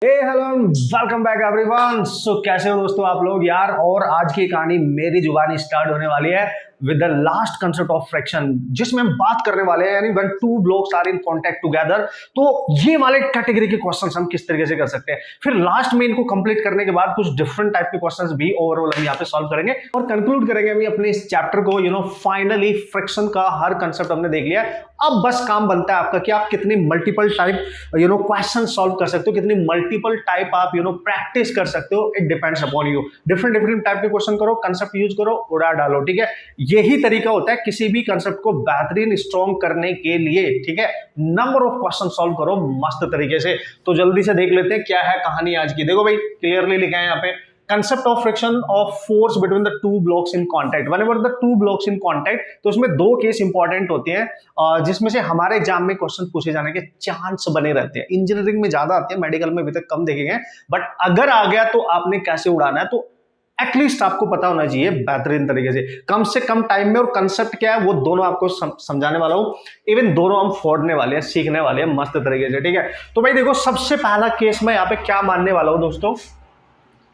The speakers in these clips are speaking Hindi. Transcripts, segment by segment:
Hello welcome back everyone. कैसे हो दोस्तों आप लोग यार। और आज की कहानी मेरी जुबानी स्टार्ट होने वाली है with the last concept of fraction, जिसमें हम बात करने वाले हैं यानी when two blocks are in contact together. तो ये वाले कैटेगरी के क्वेश्चंस हम किस तरीके से कर सकते हैं, फिर लास्ट में इनको कंप्लीट करने के बाद कुछ डिफरेंट टाइप के क्वेश्चंस भी ओवरऑल हम यहाँ पे सॉल्व करेंगे और कंक्लूड करेंगे हम अपने इस चैप्टर को। फाइनली फ्रैक्शन का हर कंसेप्ट हमने देख लिया। अब बस काम बनता है आपका कि आप कितनी मल्टीपल टाइप क्वेश्चन सॉल्व कर सकते हो, कितनी मल्टीपल टाइप आप प्रैक्टिस कर सकते हो। It depends upon you. Different different type के क्वेश्चन करो, कंसेप्ट यूज करो, उड़ा डालो। ठीक है, यही तरीका होता है किसी भी कंसेप्ट को बेहतरीन स्ट्रॉन्ग करने के लिए। ठीक है, नंबर ऑफ क्वेश्चन सॉल्व करो मस्त तरीके से। तो जल्दी से देख लेते हैं क्या है कहानी आज की। देखो भाई, क्लियरली लिखा है यहाँ पे, concept of friction of force between the two blocks in contact. Whenever the two blocks in contact, तो उसमें दो केस इंपॉर्टेंट होते हैं जिसमें से हमारे एग्जाम में क्वेश्चन पूछे जाने के चांस बने रहते हैं। इंजीनियरिंग में ज्यादा आते हैं, मेडिकल में अभी तक कम देखे, बट अगर आ गया तो आपने कैसे उड़ाना है तो एटलीस्ट आपको पता होना चाहिए बेहतरीन तरीके से कम टाइम में। और कंसेप्ट क्या है वो दोनों आपको समझाने वाला हूं। इवन दोनों हम फोड़ने वाले हैं, सीखने वाले हैं मस्त तरीके से। ठीक है, तो भाई देखो, सबसे पहला केस मैं यहाँ पे क्या मानने वाला हूं दोस्तों।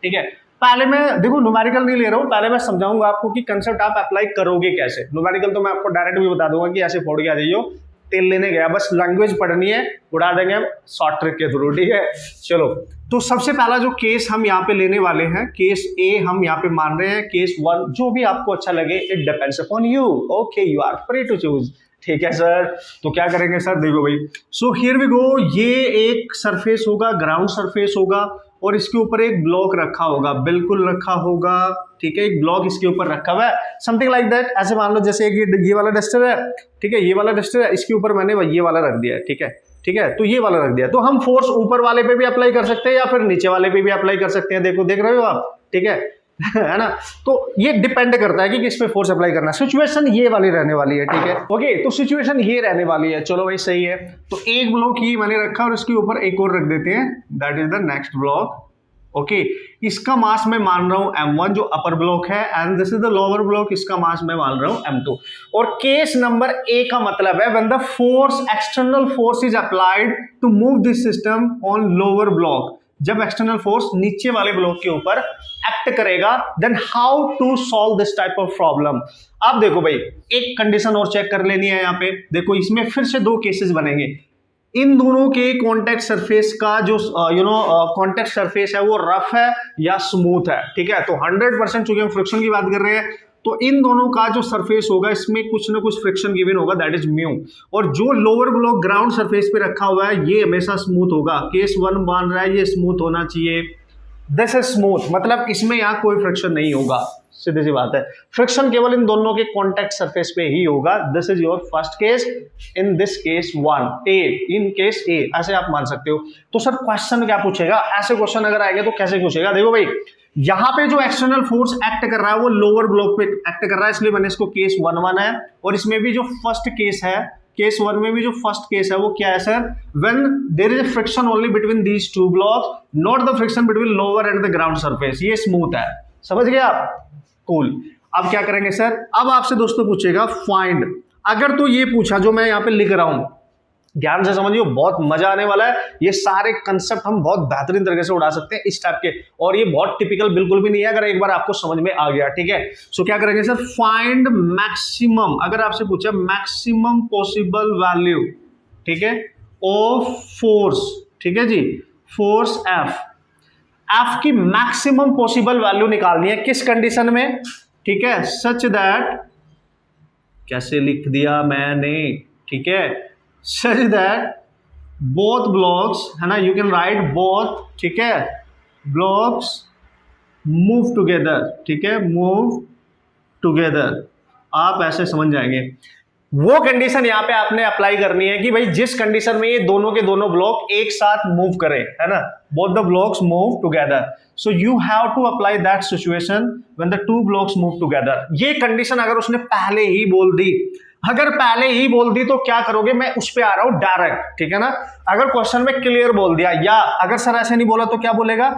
ठीक है, पहले मैं देखो न्यूमेरिकल नहीं ले रहा हूं, पहले मैं समझाऊंगा आपको कि कंसेप्ट आप अप्लाई करोगे कैसे। न्यूमेरिकल तो मैं आपको डायरेक्ट भी बता दूंगा कि ऐसे फोड़ के आ जाइयो, तेल लेने गया, बस लैंग्वेज पढ़नी है, उड़ा देंगे हम शॉर्ट ट्रिक के थ्रू। ठीक है, चलो तो सबसे पहला जो केस हम यहाँ पे लेने वाले हैं, केस ए हम यहाँ पे मान रहे हैं, केस वन, जो भी आपको अच्छा लगे, it depends upon you. Okay, you are free to choose. ठीक है सर, तो क्या करेंगे सर, देखो भाई, सो हियर वी गो। ये एक सरफेस होगा, ग्राउंड सरफेस होगा, और इसके ऊपर एक ब्लॉक रखा होगा, बिल्कुल रखा होगा। ठीक है, एक ब्लॉक इसके ऊपर रखा हुआ है, समथिंग लाइक दैट। ऐसे मान लो जैसे ये वाला डस्टर है। ठीक है, ये वाला डस्टर है, इसके ऊपर मैंने ये वाला रख दिया है। ठीक है, ठीक है, तो ये वाला रख दिया। तो हम फोर्स ऊपर वाले पे भी अप्लाई कर सकते हैं या फिर नीचे वाले पे भी अप्लाई कर सकते हैं। देखो, देख रहे हो आप। ठीक है है ना, तो ये डिपेंड करता है कि किस पे फोर्स अप्लाई करना है। सिचुएशन ये वाली रहने वाली है। ठीक है, ओके, तो सिचुएशन ये रहने वाली है। चलो भाई, सही है। तो एक ब्लॉक ये मैंने रखा और इसके ऊपर एक और रख देते हैं, that is the next block. Okay, इसका मास मैं मान रहा हूं m1 जो अपर ब्लॉक है, and this is the lower block, इसका मास मैं मान रहा हूं m2। और केस नंबर ए का मतलब है when the force, external force is applied to move this system on lower block. जब एक्सटर्नल फोर्स नीचे वाले ब्लॉक के ऊपर एक्ट करेगा, then how to solve this type of problem. अब देखो भाई, एक कंडीशन और चेक कर लेनी है यहाँ पे। देखो, इसमें फिर से दो केसेस बनेंगे। इन दोनों के कॉन्टेक्ट सरफेस का जो कॉन्टेक्ट सरफेस है वो रफ है या स्मूथ है। ठीक है, तो 100% चूंकि हम फ्रिक्शन की बात कर रहे हैं, तो इन दोनों का जो सरफेस होगा इसमें कुछ ना कुछ फ्रिक्शन गिवन होगा, दैट इज म्यू। और जो लोअर ब्लॉक ग्राउंड सरफेस पे रखा हुआ है ये हमेशा स्मूथ होगा। केस वन मान रहा है ये स्मूथ होना चाहिए, दिस इज स्मूथ, मतलब इसमें यहाँ कोई फ्रिक्शन नहीं होगा। सीधी सी बात है, फ्रिक्शन केवल इन दोनों के कॉन्टेक्ट सरफेस पे ही होगा। This is your first case, in this case one A, in case A, ऐसे आप मान सकते हो। तो सर क्वेश्चन क्या पूछेगा, ऐसे क्वेश्चन अगर आएगा तो कैसे पूछेगा। देखो भाई, यहाँ पे जो एक्सटर्नल फोर्स एक्ट कर रहा है वो लोअर ब्लॉक पे एक्ट कर रहा है, इसलिए मैंने इसको केस वन माना है। और इसमें भी जो फर्स्ट केस है, केस वन में भी जो फर्स्ट केस है वो क्या है sir, when there is a friction only between these two blocks, not the friction between lower and the ground surface. ये स्मूथ है, समझ गए आप। कूल। अब क्या करेंगे सर, अब आपसे दोस्तों पूछेगा फाइंड। अगर तो ये पूछा जो मैं यहाँ पे लिख रहा हूं, ध्यान से समझिए, बहुत मजा आने वाला है। ये सारे कंसेप्ट हम बहुत बेहतरीन तरीके से उड़ा सकते हैं इस टाइप के, और ये बहुत टिपिकल बिल्कुल भी नहीं है अगर एक बार आपको समझ में आ गया। ठीक है, सो क्या करेंगे सर, फाइंड मैक्सिमम। अगर आपसे पूछा मैक्सिमम पॉसिबल वैल्यू, ठीक है, ऑफ फोर्स, ठीक है जी, फोर्स एफ की मैक्सिमम पॉसिबल वैल्यू निकालनी है किस कंडीशन में। ठीक है, सच दैट, कैसे लिख दिया मैंने, ठीक है, सच दैट बोथ ब्लॉक्स, है ना, यू कैन राइट बोथ, ठीक है, ब्लॉक्स मूव टुगेदर। ठीक है, मूव टुगेदर, आप ऐसे समझ जाएंगे। वो कंडीशन यहाँ पे आपने अप्लाई करनी है कि भाई जिस कंडीशन में ये दोनों के दोनों ब्लॉक एक साथ मूव करें, है ना, both the blocks move together, so you have to apply that situation when the two blocks move together। ये कंडीशन अगर उसने पहले ही बोल दी, अगर पहले ही बोल दी तो क्या करोगे, मैं उस पे आ रहा हूं डायरेक्ट। ठीक है ना, अगर क्वेश्चन में क्लियर बोल दिया, या अगर सर ऐसे नहीं बोला तो क्या बोलेगा,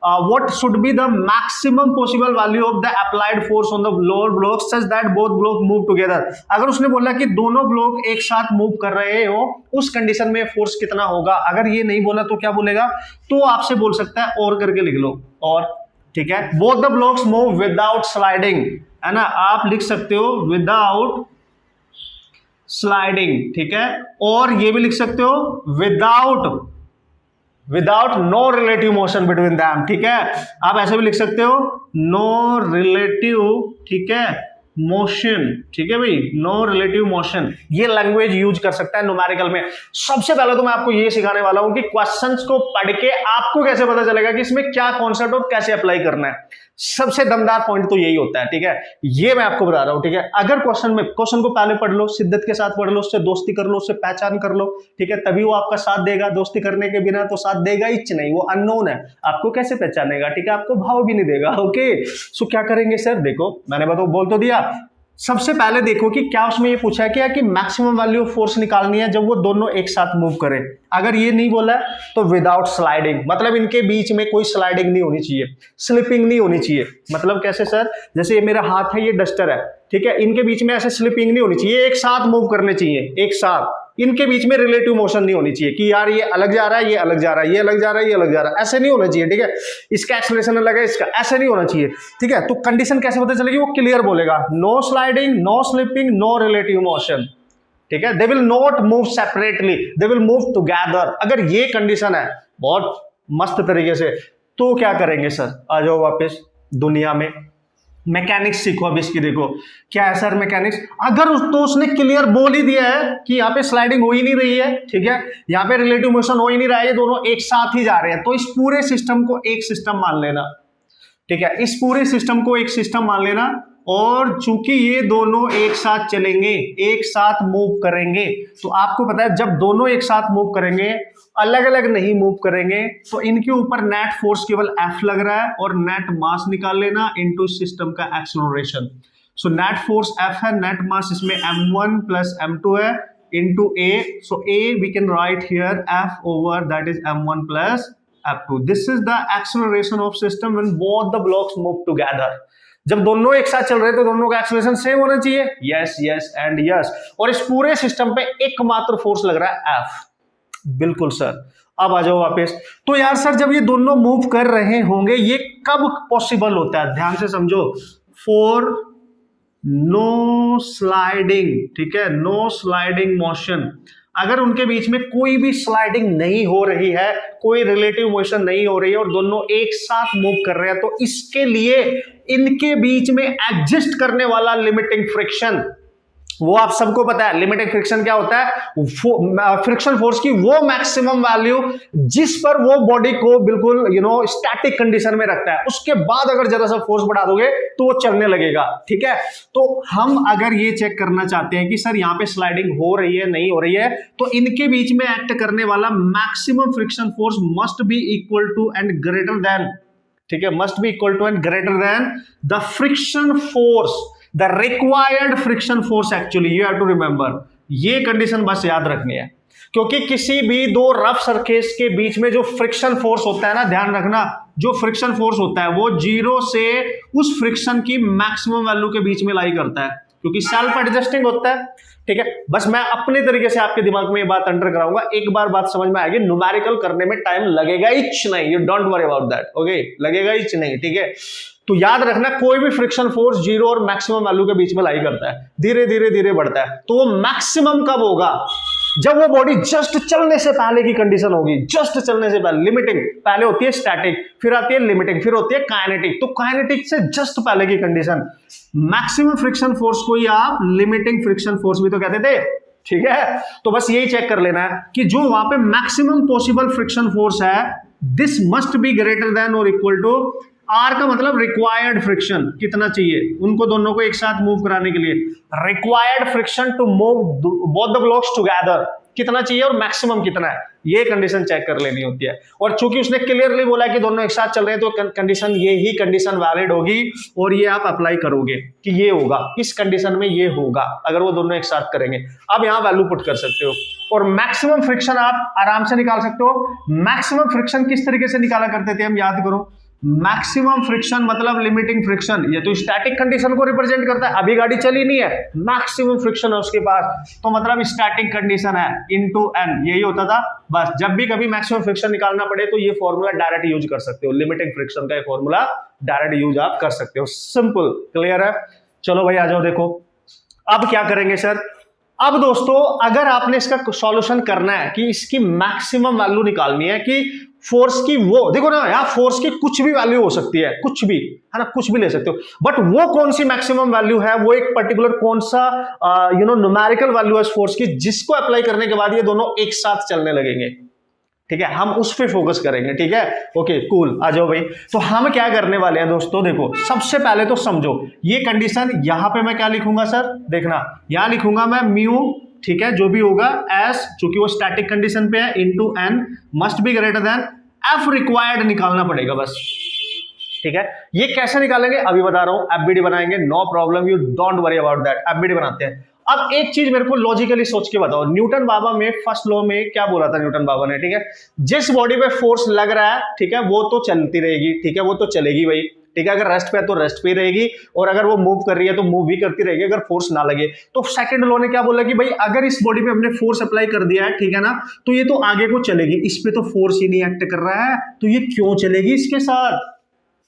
what should be the maximum possible value of the applied force on the lower block such that both block move together। अगर उसने बोला कि दोनों ब्लॉक एक साथ मूव कर रहे हो उस कंडीशन में फोर्स कितना होगा, अगर ये नहीं बोला तो क्या बोलेगा, तो आपसे बोल सकता है और करके लिख लो, और ठीक है। Both the blocks move without sliding, है ना, आप लिख सकते हो विदाउट स्लाइडिंग, ठीक है, और ये भी लिख सकते हो without no relative motion between them, ठीक है। आप ऐसे भी लिख सकते हो नो रिलेटिव, ठीक है, मोशन, ठीक है भाई, नो रिलेटिव मोशन, ये लैंग्वेज यूज कर सकता है न्यूमेरिकल में। सबसे पहले तो मैं आपको ये सिखाने वाला हूं कि क्वेश्चंस को पढ़ के आपको कैसे पता चलेगा कि इसमें क्या कॉन्सेप्ट और कैसे अप्लाई करना है। सबसे दमदार पॉइंट तो यही होता है, ठीक है, ये मैं आपको बता रहा हूं, ठीक है। अगर क्वेश्चन को पहले पढ़ लो, शिद्दत के साथ पढ़ लो, उससे दोस्ती कर लो, उससे पहचान कर लो, ठीक है, तभी वो आपका साथ देगा। दोस्ती करने के बिना तो साथ देगा ही नहीं, वो अननोन है, आपको कैसे पहचानेगा, ठीक है, आपको भाव भी नहीं देगा। ओके, सो क्या करेंगे सर, देखो मैंने बोल तो दिया। सबसे पहले देखो कि क्या उसमें ये पूछा है क्या कि मैक्सिमम वैल्यू ऑफ फोर्स निकालनी है जब वो दोनों एक साथ मूव करें। अगर ये नहीं बोला है तो विदाउट स्लाइडिंग, मतलब इनके बीच में कोई स्लाइडिंग नहीं होनी चाहिए, स्लिपिंग नहीं होनी चाहिए। मतलब कैसे सर, जैसे ये मेरा हाथ है, ये डस्टर है, ठीक है, इनके बीच में ऐसे स्लिपिंग नहीं होनी चाहिए, एक साथ मूव करने चाहिए, एक साथ, इनके बीच में रिलेटिव मोशन नहीं होनी चाहिए कि यार ये अलग जा रहा है, ये अलग जा रहा है, ये अलग जा रहा है, ये अलग जा रहा है, ऐसे नहीं होना चाहिए, ठीक है। इसका एक्सेलरेशन अलग है, इसका, ऐसे नहीं होना चाहिए, ठीक है। तो कंडीशन कैसे पता चलेगी, वो क्लियर बोलेगा, no sliding, no slipping, no relative motion, ठीक है। They will not move separately, they will move together. अगर ये कंडीशन है बहुत मस्त तरीके से, तो क्या करेंगे सर, आ जाओ वापस दुनिया में, मैकेनिक्स सीखो। अब इसकी देखो क्या है सर मैकेनिक्स, अगर तो उसने क्लियर बोल ही दिया है कि यहाँ पे स्लाइडिंग हो ही नहीं रही है, ठीक है, यहाँ पे रिलेटिव मोशन हो ही नहीं रहा है, ये दोनों एक साथ ही जा रहे हैं, तो इस पूरे सिस्टम को एक सिस्टम मान लेना, ठीक है, इस पूरे सिस्टम को एक सिस्टम मान लेना। और चूंकि ये दोनों एक साथ चलेंगे, एक साथ मूव करेंगे, तो आपको पता है जब दोनों एक साथ मूव करेंगे, अलग अलग नहीं मूव करेंगे, तो इनके ऊपर नेट फोर्स केवल F लग रहा है, और नेट मास निकाल लेना इनटू सिस्टम का acceleration. So net force F है, नेट मास इसमें m1 प्लस m2 है into a, so a we can write here F over that is m1 plus f2। This is the acceleration of system when both the blocks move together. जब दोनों एक साथ चल रहे हैं तो दोनों का एक्सेलरेशन सेम होना चाहिए, यस यस एंड यस, और इस पूरे सिस्टम पे एकमात्र फोर्स लग रहा है F। बिल्कुल सर, अब आ जाओ वापस। तो यार सर जब ये दोनों मूव कर रहे होंगे, ये कब पॉसिबल होता है, ध्यान से समझो, फॉर नो स्लाइडिंग, ठीक है, नो स्लाइडिंग मोशन। अगर उनके बीच में कोई भी स्लाइडिंग नहीं हो रही है, कोई रिलेटिव मोशन नहीं हो रही है, और दोनों एक साथ मूव कर रहे हैं, तो इसके लिए इनके बीच में एग्जिस्ट करने वाला लिमिटिंग फ्रिक्शन, वो आप सबको पता है लिमिटिंग फ्रिक्शन क्या होता है, फ्रिक्शन फोर्स की वो मैक्सिमम वैल्यू जिस पर वो बॉडी को बिल्कुल स्टैटिक कंडीशन में रखता है, उसके बाद अगर जरा सा फोर्स बढ़ा दोगे तो वो चलने लगेगा, ठीक है। तो हम अगर ये चेक करना चाहते हैं कि सर यहाँ पे स्लाइडिंग हो रही है नहीं हो रही है, तो इनके बीच में एक्ट करने वाला maximum friction force must be equal to and greater than, ठीक है, must be equal to and greater than the friction force, the required friction force. Actually you have to remember, ये कंडीशन बस याद रखनी है, क्योंकि किसी भी दो रफ सरफेस के बीच में जो फ्रिक्शन फोर्स होता है ना, ध्यान रखना, जो फ्रिक्शन फोर्स होता है वो 0 से उस फ्रिक्शन की मैक्सिमम वैल्यू के बीच में लाई करता है, क्योंकि सेल्फ एडजस्टिंग होता है, ठीक है। बस मैं अपने तरीके से आपके दिमाग में ये बात अंडर कराऊंगा, एक बार बात समझ में आएगी, न्यूमेरिकल करने में टाइम लगेगा ही नहीं, you don't worry about that, okay, लगेगा ही नहीं, ठीक है। तो याद रखना, कोई भी फ्रिक्शन फोर्स 0 और मैक्सिमम वैल्यू के बीच में लाई करता है, धीरे धीरे धीरे बढ़ता है। तो वो मैक्सिमम कब होगा, जब वो बॉडी जस्ट चलने से पहले की कंडीशन होगी, जस्ट चलने से पहले। लिमिटिंग पहले होती है स्टैटिक, फिर आती है लिमिटिंग, फिर होती है काइनेटिक। तो काइनेटिक से जस्ट पहले की कंडीशन, मैक्सिमम फ्रिक्शन फोर्स को ही आप लिमिटिंग फ्रिक्शन फोर्स भी तो कहते थे, ठीक है। तो बस यही चेक कर लेना है कि जो वहां पे मैक्सिमम पॉसिबल फ्रिक्शन फोर्स है, this must be greater then और इक्वल टू आर का मतलब रिक्वायर्ड फ्रिक्शन कितना चाहिए उनको दोनों को एक साथ मूव कराने के लिए, required friction to move both the blocks together कितना चाहिए और मैक्सिमम कितना है, ये कंडीशन चेक कर लेनी होती है। और चूंकि उसने क्लियरली बोला कि दोनों एक साथ चल रहे हैं, तो कंडीशन ये ही कंडीशन वैलिड होगी और ये आप अप्लाई करोगे कि ये होगा, इस कंडीशन में ये होगा अगर वो दोनों एक साथ करेंगे। अब यहां वैल्यू पुट कर सकते हो और मैक्सिमम फ्रिक्शन आप आराम से निकाल सकते हो। मैक्सिमम फ्रिक्शन किस तरीके से निकाला करते थे हम, याद करो, मैक्सिमम फ्रिक्शन मतलब लिमिटिंग फ्रिक्शन, ये तो स्टैटिक कंडीशन को रिप्रेजेंट करता है, अभी गाड़ी चली नहीं है, मैक्सिमम फ्रिक्शन है उसके पास, तो मतलब स्टैटिक कंडीशन है इनटू एन, यही होता था बस। जब भी कभी मैक्सिमम फ्रिक्शन निकालना पड़े तो ये फॉर्मूला डायरेक्ट यूज कर सकते हो, लिमिटिंग फ्रिक्शन का ये फॉर्मूला डायरेक्ट यूज आप कर सकते हो, सिंपल, क्लियर है। चलो भाई आ जाओ, देखो अब क्या करेंगे सर। अब दोस्तों अगर आपने इसका सॉल्यूशन करना है कि इसकी मैक्सिमम वैल्यू निकालनी है कि फोर्स की, वो देखो ना यार, फोर्स की कुछ भी वैल्यू हो सकती है, कुछ भी है ना, कुछ भी ले सकते हो, बट वो कौन सी मैक्सिमम वैल्यू है, वो एक पर्टिकुलर कौन सा न्यूमेरिकल वैल्यू है फोर्स की, जिसको अप्लाई करने के बाद ये दोनों एक साथ चलने लगेंगे, ठीक है, हम उस पे फोकस करेंगे, ठीक है, ओके कूल, आ जाओ भाई। तो हम क्या करने वाले हैं दोस्तों, देखो सबसे पहले तो समझो ये कंडीशन, यहां पे मैं क्या लिखूंगा सर, देखना यहां लिखूंगा मैं म्यू, ठीक है, जो भी होगा एस, चूंकि वो स्टैटिक कंडीशन पे है, into N must be greater than F required निकालना पड़ेगा बस, ठीक है। ये कैसे निकालेंगे अभी बता रहा हूं, एफबीडी बनाएंगे, no problem, you don't worry about that, FBD बनाते हैं। अब एक चीज मेरे को लॉजिकली सोच के बताओ, न्यूटन बाबा में फर्स्ट लॉ में क्या बोला था न्यूटन बाबा ने, ठीक है, जिस बॉडी पे फोर्स लग रहा है, ठीक है, वो तो चलती रहेगी, ठीक है, वो तो चलेगी भाई, ठीक है, अगर रेस्ट पे है तो रेस्ट पे रहेगी, और अगर वो मूव कर रही है तो मूव भी करती रहेगी, अगर फोर्स ना लगे। तो सेकंड लॉ ने क्या बोला कि भाई अगर इस बॉडी पे हमने फोर्स अप्लाई कर दिया है, ठीक है ना, तो ये तो आगे को चलेगी, इस पे तो फोर्स ही नहीं एक्ट कर रहा है, तो ये क्यों चलेगी इसके साथ,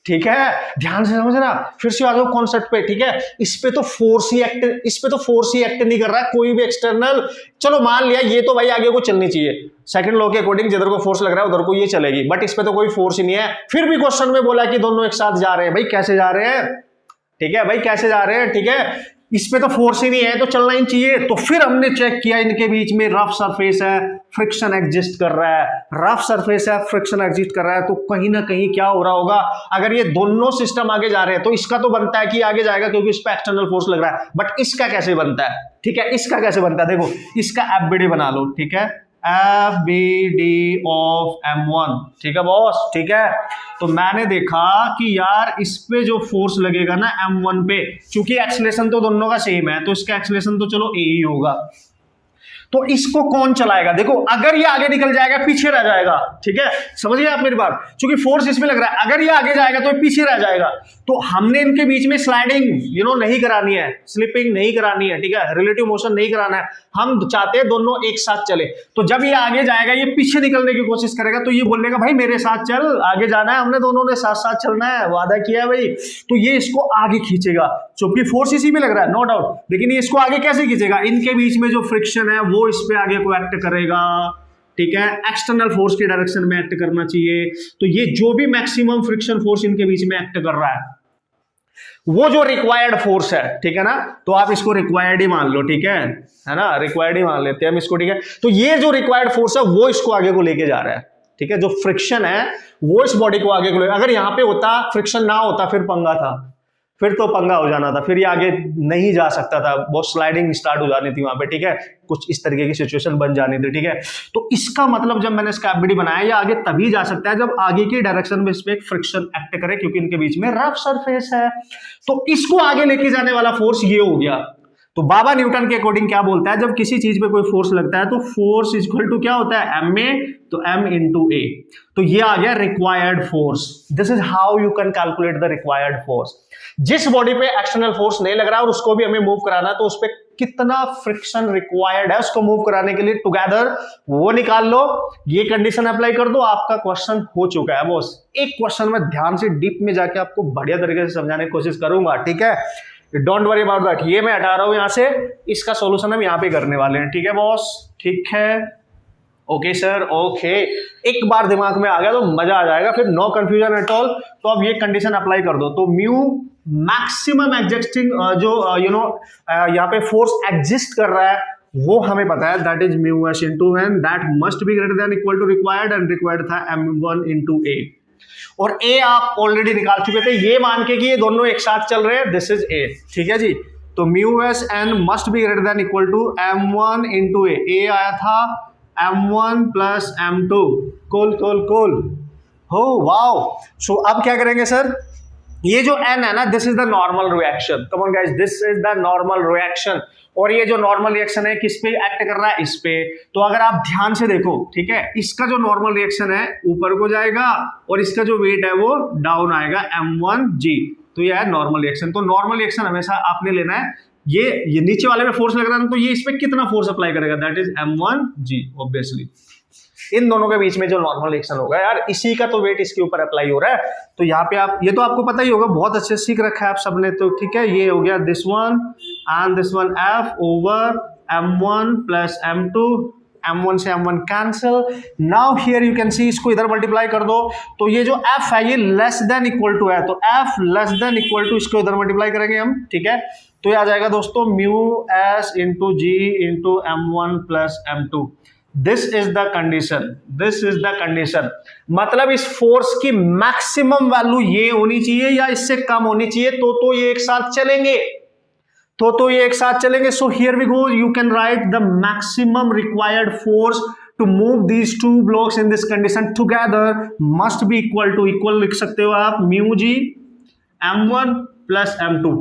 ठीक है, ध्यान से समझना, फिर से आ जाओ कॉन्सेप्ट पे, ठीक है, इस पे तो फोर्स ही एक्ट नहीं कर रहा है, कोई भी एक्सटर्नल, चलो मान लिया ये तो भाई आगे को चलनी चाहिए, सेकंड लॉ के अकॉर्डिंग जिधर को फोर्स लग रहा है उधर को ये चलेगी, बट इस पे तो कोई फोर्स ही नहीं है, फिर भी क्वेश्चन में बोला कि दोनों एक साथ जा रहे हैं, भाई कैसे जा रहे हैं, ठीक है भाई कैसे जा रहे हैं, ठीक है, इस पे तो फोर्स ही नहीं है तो चलना ही चाहिए। तो फिर हमने चेक किया इनके बीच में रफ सरफेस है, फ्रिक्शन एग्जिस्ट कर रहा है, रफ सरफेस है, फ्रिक्शन एग्जिस्ट कर रहा है, तो कहीं ना कहीं क्या हो रहा होगा, अगर ये दोनों सिस्टम आगे जा रहे हैं तो इसका तो बनता है कि आगे जाएगा क्योंकि इस पे एक्सटर्नल फोर्स लग रहा है, बट इसका कैसे बनता है, ठीक है, इसका कैसे बनता है, देखो इसका एफबीडी बना लो, ठीक है, एफबीडी ऑफ M1, ठीक है बॉस, ठीक है। तो मैंने देखा कि यार इस पे जो फोर्स लगेगा ना M1 पे, चूंकि एक्सीलरेशन तो दोनों का सेम है तो इसका एक्सीलरेशन तो चलो ए ही होगा, तो इसको कौन चलाएगा, देखो अगर ये आगे निकल जाएगा पीछे रह जाएगा, ठीक है, समझिए आप मेरी बात, क्योंकि फोर्स इसमें लग रहा है, अगर ये आगे जाएगा तो ये पीछे रह जाएगा, तो हमने इनके बीच में स्लाइडिंग नहीं करानी है, स्लिपिंग नहीं करानी है, ठीक है, रिलेटिव मोशन नहीं कराना है, हम चाहते हैं दोनों एक साथ चले। तो जब ये आगे जाएगा ये पीछे निकलने की कोशिश करेगा, तो ये बोलेगा भाई मेरे साथ चल, आगे जाना है, हमने दोनों ने साथ साथ चलना है, वादा किया है भाई, तो ये इसको आगे खींचेगा, चूंकि फोर्स इसी में लग रहा है नो डाउट, लेकिन ये इसको आगे कैसे खींचेगा, इनके बीच में जो फ्रिक्शन है वो इस पे आगे को एक्ट करेगा, ठीक है, एक्सटर्नल फोर्स के डायरेक्शन में एक्ट करना चाहिए, तो ये जो भी मैक्सिमम फ्रिक्शन फोर्स इनके बीच में एक्ट कर रहा है वो जो रिक्वायर्ड फोर्स है, ठीक है ना, तो आप इसको रिक्वायर्ड ही मान लो, ठीक है ना, रिक्वायर्ड ही मान लेते हैं हम इसको, ठीक है। तो ये जो रिक्वायर्ड फोर्स है वो इसको आगे को लेके जा रहा है, ठीक है, जो फ्रिक्शन है वो इस बॉडी को आगे को ले, अगर यहां पे होता फ्रिक्शन ना होता फिर पंगा था, फिर तो पंगा हो जाना था, फिर ये आगे नहीं जा सकता था, बहुत स्लाइडिंग स्टार्ट हो जानी थी वहां पे, ठीक है, कुछ इस तरीके की सिचुएशन बन जानी थी, ठीक है। तो इसका मतलब जब मैंने इसका एफबीडी बनाया, ये आगे तभी जा सकता है जब आगे की डायरेक्शन में इसमें एक फ्रिक्शन एक्ट करे, क्योंकि इनके बीच में रफ सरफेस है, तो इसको आगे लेके जाने वाला फोर्स ये हो गया। तो बाबा न्यूटन के अकॉर्डिंग क्या बोलता है, जब किसी चीज पे कोई फोर्स लगता है तो फोर्स इक्वल टू क्या होता है, एम ए, तो एम इंटू ए, तो ये आ गया required force. This is how you can calculate the required force. जिस बॉडी पे एक्सटर्नल फोर्स नहीं लग रहा और उसको भी हमें मूव कराना है, तो उस पर कितना फ्रिक्शन रिक्वायर्ड है उसको मूव कराने के लिए, टुगेदर वो निकाल लो, ये कंडीशन अप्लाई कर दो, आपका क्वेश्चन हो चुका है बॉस। एक क्वेश्चन में ध्यान से डीप में जाके आपको बढ़िया तरीके से समझाने की कोशिश करूंगा, ठीक है, डोंट वरी अबाउट दैट। ये मैं हटा रहा हूं यहां से, इसका सॉल्यूशन हम यहां पे करने वाले हैं, ठीक है बॉस, ठीक है, ओके सर, ओके, एक बार दिमाग में आ गया तो मजा आ जाएगा, फिर नो कंफ्यूजन एट ऑल। तो अब ये कंडीशन अप्लाई कर दो, तो म्यू मैक्सिमम एग्जिस्टिंग जो यहाँ पे फोर्स एग्जिस्ट कर रहा है वो हमें पता है, that is mu s into N, that must be greater than equal to required, and required था m1 इंटू ए, और ए आप ऑलरेडी निकाल चुके थे, ये मान के कि ये दोनों एक साथ चल रहे हैं, दिस इज ए, ठीक है जी। तो mu S N must be greater than equal to m1 into A आया था m1 प्लस m2, कोल कोल कोल हो वाओ। सो अब क्या करेंगे सर, ये जो n है ना, this is the normal reaction, come on guys, this is the normal reaction. और ये जो नॉर्मल रिएक्शन है किस पे एक्ट कर रहा है, इस पे। तो अगर आप ध्यान से देखो, ठीक है, इसका जो नॉर्मल रिएक्शन है ऊपर को जाएगा और इसका जो वेट है वो डाउन आएगा m1g। तो ये है नॉर्मल रिएक्शन। तो नॉर्मल रिएक्शन हमेशा आपने लेना है, ये नीचे वाले में फोर्स लग रहा है तो ये इस पे कितना फोर्स अप्लाई करेगा, दैट इज m1g ऑब्वियसली। इन दोनों के बीच में जो नॉर्मल रिएक्शन होगा यार, इसी का तो वेट इसके ऊपर अप्लाई हो रहा है। तो यहाँ पे आप, ये तो आपको पता ही होगा, बहुत अच्छे से सीख रखा है आप सबने, तो ठीक है, ये हो गया this one and this one, F over m1 plus m2, m1 से m1 cancel. Now here you can सी, इसको इधर मल्टीप्लाई कर दो, तो ये जो F है ये लेस देन इक्वल टू है, तो F less than equal to, इसको इधर मल्टीप्लाई करेंगे हम, ठीक है। तो ये आ जाएगा दोस्तों mu S into g into m1 plus m2। This is the condition, this is the condition. मतलब इस फोर्स की मैक्सिमम वैल्यू ये होनी चाहिए या इससे कम होनी चाहिए, तो ये एक साथ चलेंगे, तो ये एक साथ चलेंगे। So here we go, you can write the maximum required force to move these two blocks in this condition together must be equal to, equal लिख सकते हो आप, mu g m1 plus m2।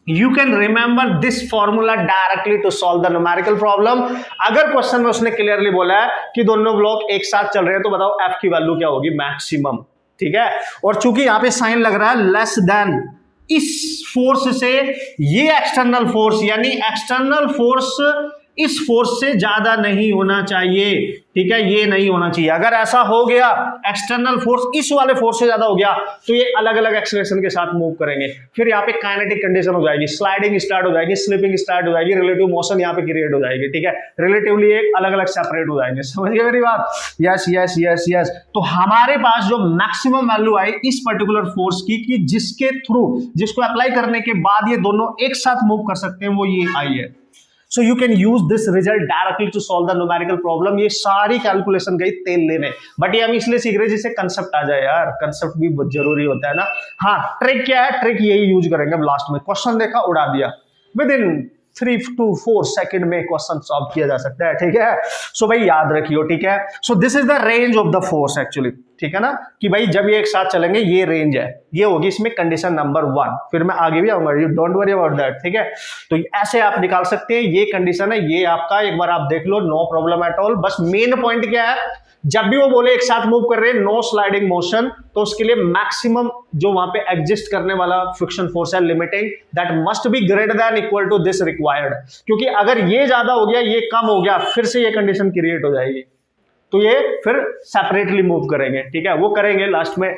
You can remember this formula directly to solve the numerical problem। अगर क्वेश्चन में उसने क्लियरली बोला है कि दोनों ब्लॉक एक साथ चल रहे हैं तो बताओ F की वैल्यू क्या होगी, मैक्सिमम, ठीक है। और चूंकि यहाँ पे साइन लग रहा है लेस देन, इस फोर्स से ये एक्सटर्नल फोर्स, यानी एक्सटर्नल फोर्स इस फोर्स से ज्यादा नहीं होना चाहिए, ठीक है, ये नहीं होना चाहिए। अगर ऐसा हो गया, एक्सटर्नल फोर्स इस वाले फोर्स से ज्यादा हो गया, तो ये अलग अलग एक्सेलरेशन के साथ मूव करेंगे। फिर यहाँ पे काइनेटिक कंडीशन हो जाएगी, स्लाइडिंग स्टार्ट हो जाएगी, स्लिपिंग स्टार्ट हो जाएगी, रिलेटिव मोशन यहाँ पे क्रिएट हो जाएगी, ठीक है, रिलेटिवली एक अलग अलग सेपरेट हो जाएंगे। समझिए मेरी बात, यस यस यस यस। तो हमारे पास जो मैक्सिमम वैल्यू आई इस पर्टिकुलर फोर्स की, कि जिसके थ्रू, जिसको अप्लाई करने के बाद ये दोनों एक साथ मूव कर सकते हैं, वो ये आई है। So you can use this result directly to solve the numerical problem। ये सारी कैलकुलेशन गई तेल लेने, बट ये हम इसलिए सीख रहे हैं जिससे कंसेप्ट आ जाए यार, कंसेप्ट भी बहुत जरूरी होता है ना। हाँ, ट्रिक क्या है, ट्रिक यही यूज करेंगे अब लास्ट में। क्वेश्चन देखा, उड़ा दिया, विद इन 3 to 4 सेकंड में क्वेश्चन सॉल्व किया जा सकता है, ठीक है। सो भाई याद रखियो, ठीक है। सो this is the range of the force actually, ठीक है ना, कि भाई जब ये एक साथ चलेंगे ये रेंज है, ये होगी इसमें कंडीशन नंबर 1। फिर मैं आगे भी आऊंगा, you don't worry about that, ठीक है। तो ऐसे आप निकाल सकते हैं, ये कंडीशन है, ये आपका एक बार आप देख लो, नो प्रॉब्लम एट ऑल। बस मेन पॉइंट क्या है, जब भी वो बोले एक साथ मूव कर रहे हैं, नो स्लाइडिंग मोशन, तो उसके लिए मैक्सिमम जो वहां पे एग्जिस्ट करने वाला फ्रिक्शन फोर्स है, limiting, that must be greater than equal to this required. क्योंकि अगर ये ज्यादा हो गया, ये कम हो गया, फिर से ये कंडीशन क्रिएट हो जाएगी, तो ये फिर सेपरेटली मूव करेंगे, ठीक है। वो करेंगे लास्ट में,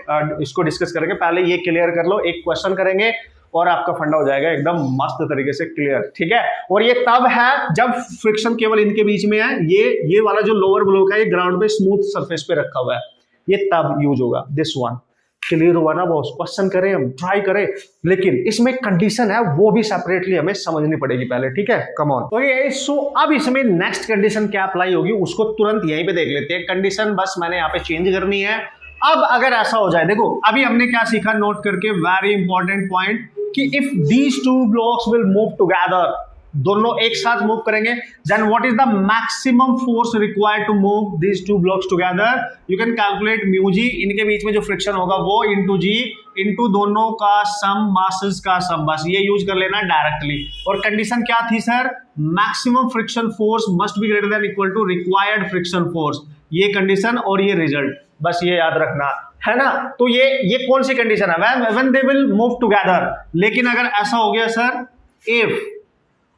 इसको डिस्कस करेंगे, पहले ये क्लियर कर लो, एक क्वेश्चन करेंगे और आपका फंडा हो जाएगा एकदम मस्त तरीके से क्लियर, ठीक है। और ये तब है जब फ्रिक्शन केवल इनके बीच में है, ये वाला जो लोअर ब्लॉक है ये ग्राउंड पे स्मूथ सरफेस पे रखा हुआ है, ये तब यूज होगा। दिस वन क्लियर हुआ ना बॉस? क्वेश्चन करें हम, ट्राई करें, लेकिन इसमें कंडीशन है वो भी सेपरेटली हमें समझनी पड़ेगी पहले, ठीक है। Come on. तो ये सो अब इसमें नेक्स्ट कंडीशन क्या अप्लाई होगी उसको तुरंत यहीं पे देख लेते हैं। कंडीशन बस मैंने यहाँ पे चेंज करनी है। अब अगर ऐसा हो जाए, देखो अभी हमने क्या सीखा, नोट करके, वेरी इंपॉर्टेंट पॉइंट, कि if these two blocks will move together, दोनों एक साथ मूव करेंगे, then what is the maximum force required to move these two blocks together. You can calculate mu g, इनके बीच में जो फ्रिक्शन होगा वो इंटू जी इंटू दोनों का सम, मासेस का सम, बस ये यूज कर लेना डायरेक्टली। और कंडीशन क्या थी sir, maximum friction force must be greater than equal to required friction force, ये कंडीशन और ये रिजल्ट, बस ये याद रखना है ना। तो ये कौन सी कंडीशन है, when they will move together. लेकिन अगर ऐसा हो गया सर, इफ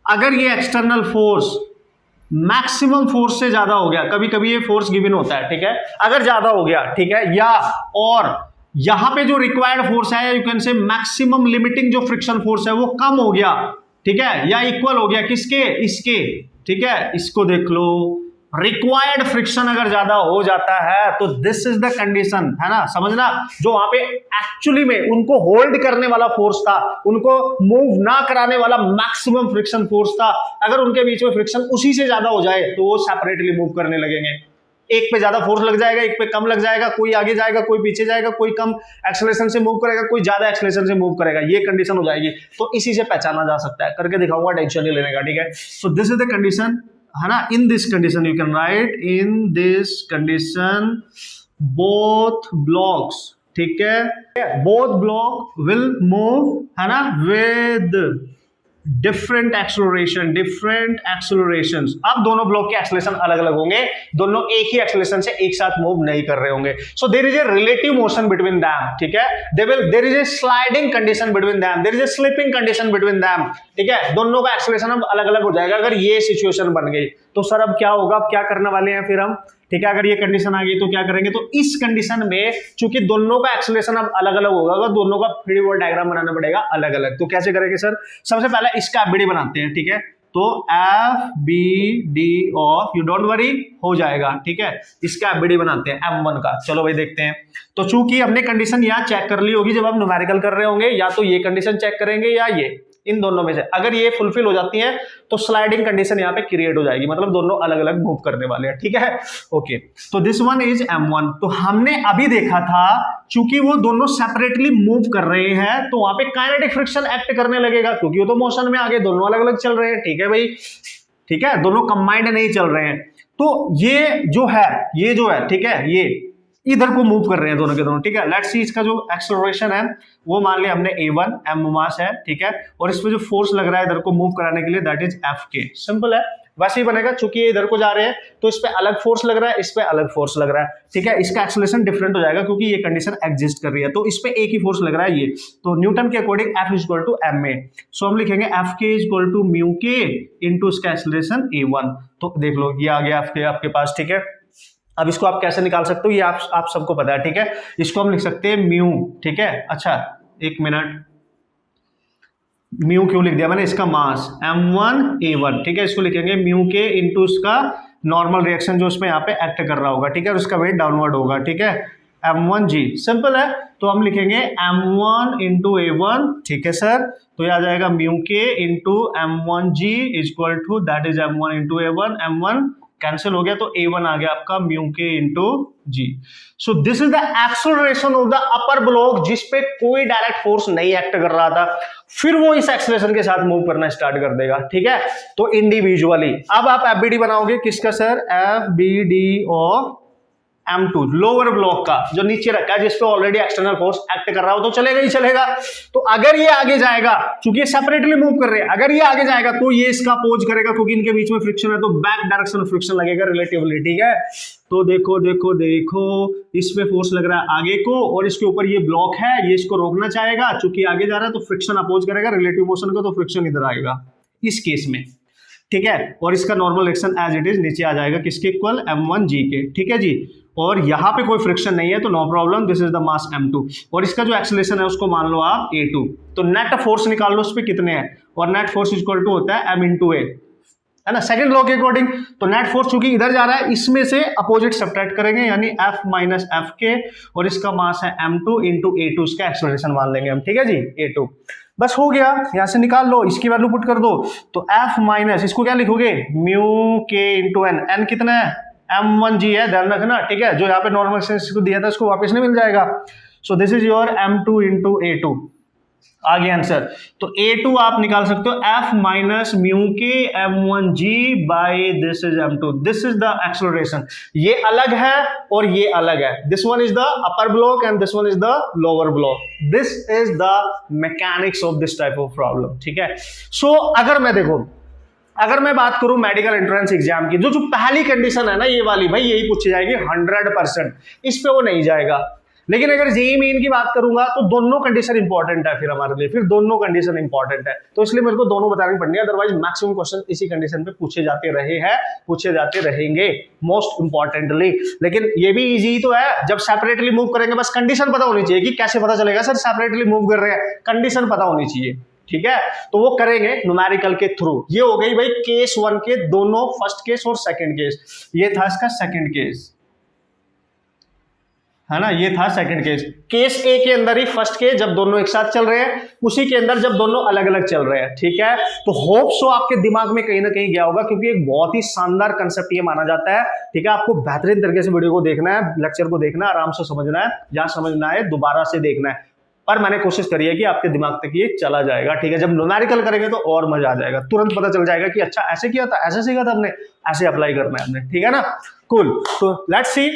अगर ये एक्सटर्नल फोर्स मैक्सिमम फोर्स से ज्यादा हो गया, कभी कभी ये फोर्स गिवन होता है, ठीक है, अगर ज्यादा हो गया, ठीक है, या और यहां पे जो रिक्वायर्ड फोर्स है, you can say maximum limiting जो फ्रिक्शन फोर्स है वो कम हो गया, ठीक है, या इक्वल हो गया किसके, इसके, ठीक है, इसको देख लो, रिक्वायर्ड फ्रिक्शन अगर ज्यादा हो जाता है तो दिस इज द कंडीशन, है ना, समझना। जो वहां पे एक्चुअली में उनको होल्ड करने वाला फोर्स था, उनको मूव ना कराने वाला मैक्सिमम फ्रिक्शन फोर्स था, अगर उनके बीच में फ्रिक्शन उसी से ज्यादा हो जाए तो वो सेपरेटली मूव करने लगेंगे। एक पे ज्यादा फोर्स लग जाएगा, एक पे कम लग जाएगा, कोई आगे जाएगा, कोई पीछे जाएगा, कोई कम एक्सेलरेशन से मूव करेगा, कोई ज्यादा एक्सेलरेशन से मूव करेगा, ये कंडीशन हो जाएगी। तो इसी से पहचाना जा सकता है, करके दिखाऊंगा, टेंशन नहीं लेने का, ठीक है। सो दिस इज द कंडीशन, है ना। इन this condition you can right, in this condition both blocks ठीक है, बोथ ब्लॉक विल मूव, है ना, विद डिफरेंट एक्सेलरेशन। अब दोनों ब्लॉक के एक्सेलरेशन अलग अलग होंगे, दोनों एक ही एक्सेलरेशन से एक साथ मूव नहीं कर रहे होंगे। So there is a relative motion between them, ठीक है, there is a sliding condition between them, there is a slipping condition between them, ठीक है, दोनों का एक्सेलरेशन अब अलग अलग हो जाएगा अगर ये सिचुएशन बन गई। तो सर अब क्या होगा, अब क्या करने वाले हैं फिर हम, ठीक है, अगर ये कंडीशन आ गई तो क्या करेंगे, तो इस कंडीशन में चूंकि दोनों का एक्सेलरेशन अब अलग अलग होगा, दोनों का फ्री बॉडी डायग्राम बनाना पड़ेगा अलग अलग। तो कैसे करेंगे सर, सबसे पहले इसका एफबीडी बनाते हैं, ठीक है, तो F B D of, you don't worry, हो जाएगा, ठीक है, इसका एफबीडी बनाते हैं M1 का। चलो भाई देखते हैं। तो चूंकि हमने कंडीशन यहाँ चेक कर ली होगी जब हम न्यूमेरिकल कर रहे होंगे, या तो ये कंडीशन चेक करेंगे या ये, इन दोनों में से अगर ये फुलफिल हो जाती है तो स्लाइडिंग कंडीशन यहाँ पे क्रिएट हो जाएगी, मतलब दोनों अलग अलग मूव करने वाले हैं, ठीक है, ओके। तो दिस वन इज M1। तो हमने अभी देखा था चूंकि वो दोनों सेपरेटली मूव कर रहे हैं तो वहां पे काइनेटिक फ्रिक्शन एक्ट करने लगेगा, क्योंकि वो तो मोशन में आगे दोनों अलग अलग चल रहे हैं, ठीक है भाई, ठीक है, दोनों कंबाइंड नहीं चल रहे हैं। तो ये जो है, ठीक है, ये इधर को मूव कर रहे हैं दोनों के दोनों, ठीक है। लेट्स सी इसका जो एक्सेलरेशन है वो मान लिया हमने A1 m मास है, ठीक है, और इसमें जो फोर्स लग रहा है इधर को मूव कराने के लिए दैट इज Fk। सिंपल है, वैसे ही बनेगा, चूंकि ये इधर को जा रहे हैं तो इस पे अलग फोर्स लग रहा है, इस पे अलग फोर्स लग रहा है, ठीक है, इसका एक्सेलरेशन डिफरेंट हो जाएगा क्योंकि ये कंडीशन एग्जिस्ट कर रही है, तो इस पे एक ही फोर्स लग रहा है ये। तो न्यूटन के according F is equal to ma, so हम लिखेंगे Fk is equal to mu k into इसका एक्सेलरेशन A1। तो देख लो ये आ गया Fk आपके पास, ठीक है। अब इसको आप कैसे निकाल सकते हो ये आप सबको पता है, ठीक है, इसको हम लिख सकते हैं म्यू, ठीक है, अच्छा एक मिनट, म्यू क्यों लिख दिया मैंने, इसका मास M1 A1, ठीक है, इसको लिखेंगे म्यू के इनटू इसका नॉर्मल रिएक्शन जो उसमें यहाँ पे एक्ट कर रहा होगा, ठीक है, और उसका वेट डाउनवर्ड होगा, ठीक है, M1G। सिंपल है, तो हम लिखेंगे M1 इंटू A1, ठीक है सर, तो ये आ जाएगा mu k into M1G is equal to that is M1 into A1, M1 cancel हो गया तो A1 आ गया आपका mu k into g. So this is the acceleration of the upper block जिसपे कोई डायरेक्ट फोर्स नहीं एक्ट कर रहा था, फिर वो इस एक्सेलरेशन के साथ मूव करना स्टार्ट कर देगा, ठीक है। तो इंडिविजुअली अब आप एफबीडी बनाओगे किसका sir, FBD of M2 lower block का जो नीचे रखा है जिसपे ऑलरेडी एक्सटर्नल फोर्स एक्ट कर रहा हो तो चलेगा ही चलेगा। तो अगर ये आगे जाएगा, चूंकि ये सेपरेटली मूव कर रहे हैं, अगर ये आगे जाएगा तो ये इसका अपोज करेगा क्योंकि इनके बीच में फ्रिक्शन है, तो बैक डायरेक्शन में फ्रिक्शन लगेगा रिलेटिवली, ठीक है। तो देखो देखो देखो इसमें फोर्स लग रहा है आगे को और इसके ऊपर ये ब्लॉक है, ये इसको रोकना चाहेगा, चूंकि आगे जा रहा है तो फ्रिक्शन अपोज करेगा रिलेटिव मोशन को, तो फ्रिक्शन इधर आएगा इस केस में, ठीक है, और इसका normal reaction as it is नीचे आ जाएगा किसके इक्वल, M1G के, ठीक है जी। और यहां पे कोई फ्रिक्शन नहीं है तो no problem, this is the mass M2, और इसका जो एक्सेलरेशन है उसको मान लो आप A2। तो नेट फोर्स निकाल लो उस पे कितने हैं, और नेट फोर्स इक्वल टू होता है M इंटू A, है ना, सेकंड लॉ के अकॉर्डिंग। तो नेट फोर्स चूंकि इधर जा रहा है इसमें से अपोजिट सब्ट्रैक्ट करेंगे यानी F माइनस Fk, और इसका मास है M2 इंटू A2, इसका एक्सेलरेशन मान लेंगे हम, ठीक है जी, A2। बस हो गया, यहां से निकाल लो, इसकी वैल्यू पुट कर दो, तो F माइनस इसको क्या लिखोगे, mu k into N, N कितना है M1G है, ध्यान रखना, ठीक है, जो यहाँ पे नॉर्मल एक्सेलरेशन को दिया था उसको वापस नहीं मिल जाएगा। सो this is your M2 into A2, आ गया आंसर। तो A2 आप निकाल सकते हो F माइनस म्यू के M1G by this is M2, this is the acceleration. ये अलग है और ये अलग है, this one is the upper block and this one is the lower block, this is the mechanics of this type of problem, ठीक है। सो अगर मैं बात करूं मेडिकल एंट्रेंस एग्जाम की, जो पहली कंडीशन है ना ये वाली, भाई यही पूछी जाएगी 100%, इस पे वो नहीं जाएगा। लेकिन अगर जेईई मेन की बात करूंगा तो दोनों कंडीशन इंपॉर्टेंट है फिर हमारे लिए, फिर दोनों कंडीशन इंपॉर्टेंट है, तो इसलिए मेरे को दोनों बतानी पड़नी है, अदरवाइज मैक्सिमम क्वेश्चन इसी कंडीशन पे पूछे जाते रहे हैं, पूछे जाते रहेंगे मोस्ट इंपॉर्टेंटली। लेकिन ये भी इजी तो है, जब सेपरेटली मूव करेंगे बस कंडीशन पता होनी चाहिए कि कैसे पता चलेगा सर सेपरेटली मूव कर रहे हैं, कंडीशन पता होनी चाहिए, ठीक है। तो वो करेंगे न्यूमेरिकल के थ्रू। ये हो गई भाई केस 1 के दोनों, फर्स्ट केस और सेकंड केस, ये था इसका सेकंड केस, है ना, ये था सेकंड केस। केस ए के अंदर ही फर्स्ट केस जब दोनों एक साथ चल रहे हैं, उसी के अंदर जब दोनों अलग अलग चल रहे हैं, ठीक है। तो होप सो आपके दिमाग में कहीं ना कहीं गया होगा, क्योंकि एक बहुत ही शानदार कंसेप्ट ये माना जाता है, ठीक है। आपको बेहतरीन तरीके से वीडियो को देखना है, लेक्चर को देखना है, आराम से समझना है, जहां समझना है दोबारा से देखना है, पर मैंने कोशिश करी है कि आपके दिमाग तक ये चला जाएगा, ठीक है। जब न्यूमेरिकल करेंगे तो और मजा आ जाएगा, तुरंत पता चल जाएगा कि अच्छा ऐसे किया था, ऐसे सीखा था हमने, ऐसे अप्लाई करना है हमने, ठीक है ना, कूल। तो लेट्स सी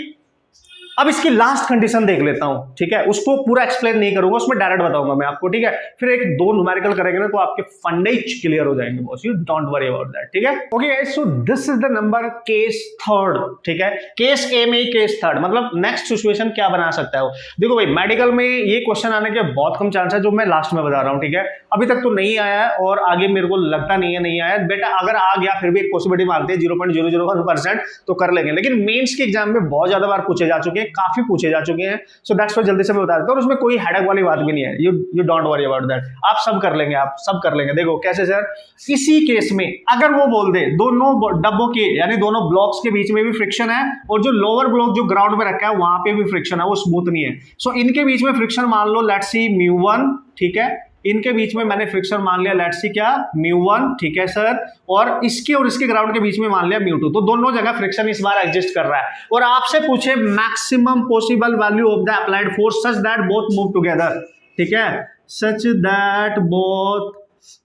अब इसकी लास्ट कंडीशन देख लेता हूं, ठीक है, उसको पूरा एक्सप्लेन नहीं करूंगा, उसमें डायरेक्ट बताऊंगा मैं आपको, ठीक है। फिर एक दो न्यूमेरिकल करेंगे ना तो आपके फंडे क्लियर हो जाएंगे boss, you don't worry about that, ठीक है। Okay guys, so this is the number case third, ठीक है। केस ए में केस थर्ड मतलब नेक्स्ट सिचुएशन क्या बना सकता है वो। देखो भाई मेडिकल में ये क्वेश्चन आने के बहुत कम चांस है, जो मैं लास्ट में बता रहा हूं, ठीक है। अभी तक तो नहीं आया है और आगे मेरे को लगता नहीं है नहीं आया बेटा, अगर आ गया फिर भी एक पॉसिबिलिटी मारते हैं 0.001% तो कर लेंगे, लेकिन मेंस के एग्जाम में बहुत ज्यादा बार पूछे जा चुके हैं, काफी पूछे जा चुके हैं, सो दैट्स व्हाई जल्दी से मैं बता देता हूं और उसमें कोई हेडेक वाली बात भी नहीं है, you don't worry about that, आप सब कर लेंगे, आप सब कर लेंगे। देखो कैसे सर, इसी केस में अगर वो बोल दे दोनों डब्बों के यानी दोनों ब्लॉक्स के बीच में भी फ्रिक्शन है और जो लोअर ब्लॉक जो ग्राउंड में रखा है वहां पे भी फ्रिक्शन है, वो स्मूथ नहीं है, सो इनके बीच में फ्रिक्शन मान लो लेट्स सी μ1, ठीक है, इनके बीच में मैंने फ्रिक्शन मान लिया लेट्स सी क्या μ1, ठीक है सर, और इसके ग्राउंड के बीच में मान लिया μ2, तो दोनों जगह फ्रिक्शन इस बार एग्जिस्ट कर रहा है और आपसे पूछे maximum possible value of the applied force such that both move together, ठीक है, सच दैट बोथ,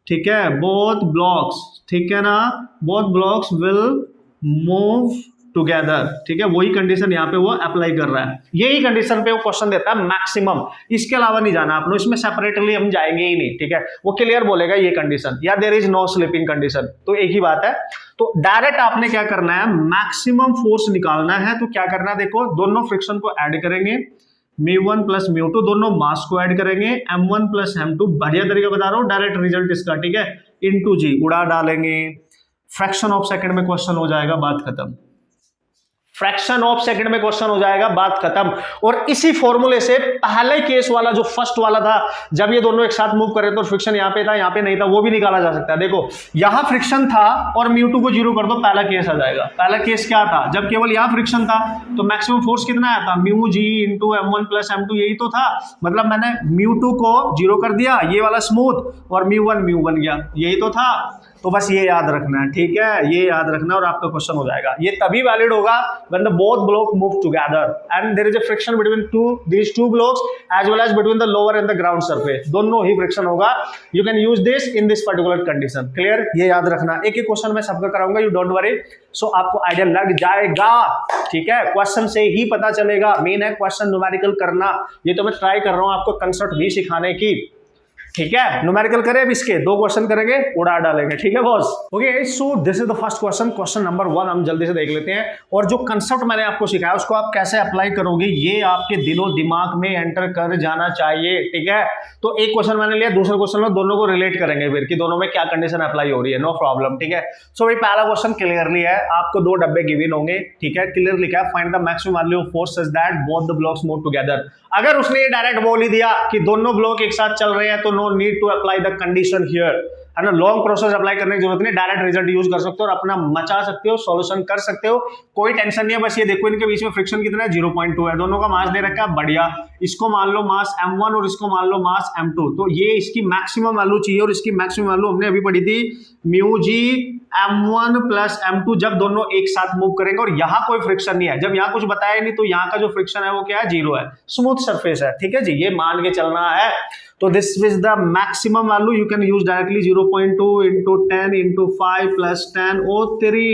ठीक है, बोथ ब्लॉक्स, ठीक है ना, both blocks will move together, ठीक है, वही कंडीशन यहाँ पे वो अप्लाई कर रहा है, यही कंडीशन पे वो क्वेश्चन देता है मैक्सिमम, इसके अलावा नहीं जाना आप लोग, इसमें सेपरेटली हम जाएंगे ही नहीं, ठीक है, वो क्लियर बोलेगा ये कंडीशन या there is no slipping condition, तो एक ही बात है। तो डायरेक्ट आपने क्या करना है, मैक्सिमम फोर्स निकालना है, तो क्या करना है, देखो दोनों फ्रिक्शन को ऐड करेंगे, μ1 प्लस μ2 दोनों मास को ऐड करेंगे, m1 प्लस m2, बढ़िया तरीका बता रहा हूं, डायरेक्ट रिजल्ट इसका, ठीक है, इनटू जी उड़ा डालेंगे, फ्रैक्शन ऑफ सेकंड में क्वेश्चन हो जाएगा, बात खत्म, फ्रैक्शन ऑफ सेकंड में क्वेश्चन हो जाएगा, बात खत्म। और इसी फॉर्मूले से पहले केस वाला जो फर्स्ट वाला था, जब ये दोनों एक साथ मूव करे तो फ्रिक्शन यहाँ पे था यहाँ पे नहीं था, वो भी निकाला जा सकता है। देखो यहां फ्रिक्शन था और μ2 को 0 कर दो, पहला केस आ जाएगा। पहला केस क्या था, जब केवल यहां फ्रिक्शन था तो मैक्सिमम फोर्स कितना आया था, μg into m1 plus m2, यही तो था, मतलब मैंने μ2 को 0 कर दिया, ये वाला स्मूथ, और μ1 बन गया, यही तो था। तो बस ये याद रखना है, ठीक है, ये याद रखना और आपका क्वेश्चन हो जाएगा। ये तभी वैलिड होगा when the both block move together and there is a friction between these two blocks as well as between the lower and the ground surface, दोनों ही फ्रिक्शन होगा। You can use this in this particular condition, clear, ये याद रखना। एक एक क्वेश्चन मैं सबका कराऊंगा, यू डोंट वरी, सो आपको आइडिया लग जाएगा, ठीक है, क्वेश्चन से ही पता चलेगा। मेन है क्वेश्चन न्यूमेरिकल करना, ये तो मैं ट्राई कर रहा हूं आपको कंसेप्ट भी सिखाने की, ठीक है। न्यूमेरिकल करें, अब इसके दो क्वेश्चन करेंगे, उड़ा डालेंगे, ठीक है boss. Okay, so this is the first question, question number 1 हम जल्दी से देख लेते हैं। और जो कंसेप्ट मैंने आपको सिखाया उसको आप कैसे अप्लाई करोगे, ये आपके दिलो दिमाग में एंटर कर जाना चाहिए, ठीक है। तो एक क्वेश्चन मैंने लिया, दूसरे क्वेश्चन में दोनों को रिलेट करेंगे फिर कि दोनों में क्या कंडीशन अप्लाई हो रही है, नो प्रॉब्लम, ठीक है। सो भाई पहला क्वेश्चन क्लियरली है, आपको दो डब्बे गिवन होंगे, ठीक है, क्लियर लिखा है, find the maximum value of force such that both the blocks move together. अगर उसने ये डायरेक्ट बोल ही दिया कि दोनों ब्लॉक एक साथ चल रहे हैं तो no need to apply the condition here, है ना, लॉन्ग प्रोसेस अप्लाई करने की जरूरत नहीं, डायरेक्ट रिजल्ट यूज कर सकते हो और अपना मचा सकते हो, सॉल्यूशन कर सकते हो, कोई टेंशन नहीं है। बस ये देखो इनके बीच में फ्रिक्शन कितना है, 0.2 है, दोनों का मास दे रखा है, बढ़िया, इसको मान लो मास m1 और इसको मान लो मास m2, तो ये इसकी मैक्सिमम वैल्यू चाहिए और इसकी मैक्सिमम वैल्यू हमने अभी पढ़ी थी μg m1 प्लस m2, जब दोनों एक साथ मूव करेंगे और यहाँ कोई फ्रिक्शन नहीं है, जब यहाँ कुछ बताया नहीं तो यहाँ का जो फ्रिक्शन है वो क्या है, 0 है, स्मूथ सरफेस है, ठीक है जी, ये मान के चलना है। तो this is the maximum value, you can use directly 0.2 into 10 into 5 plus 10 ओ 3,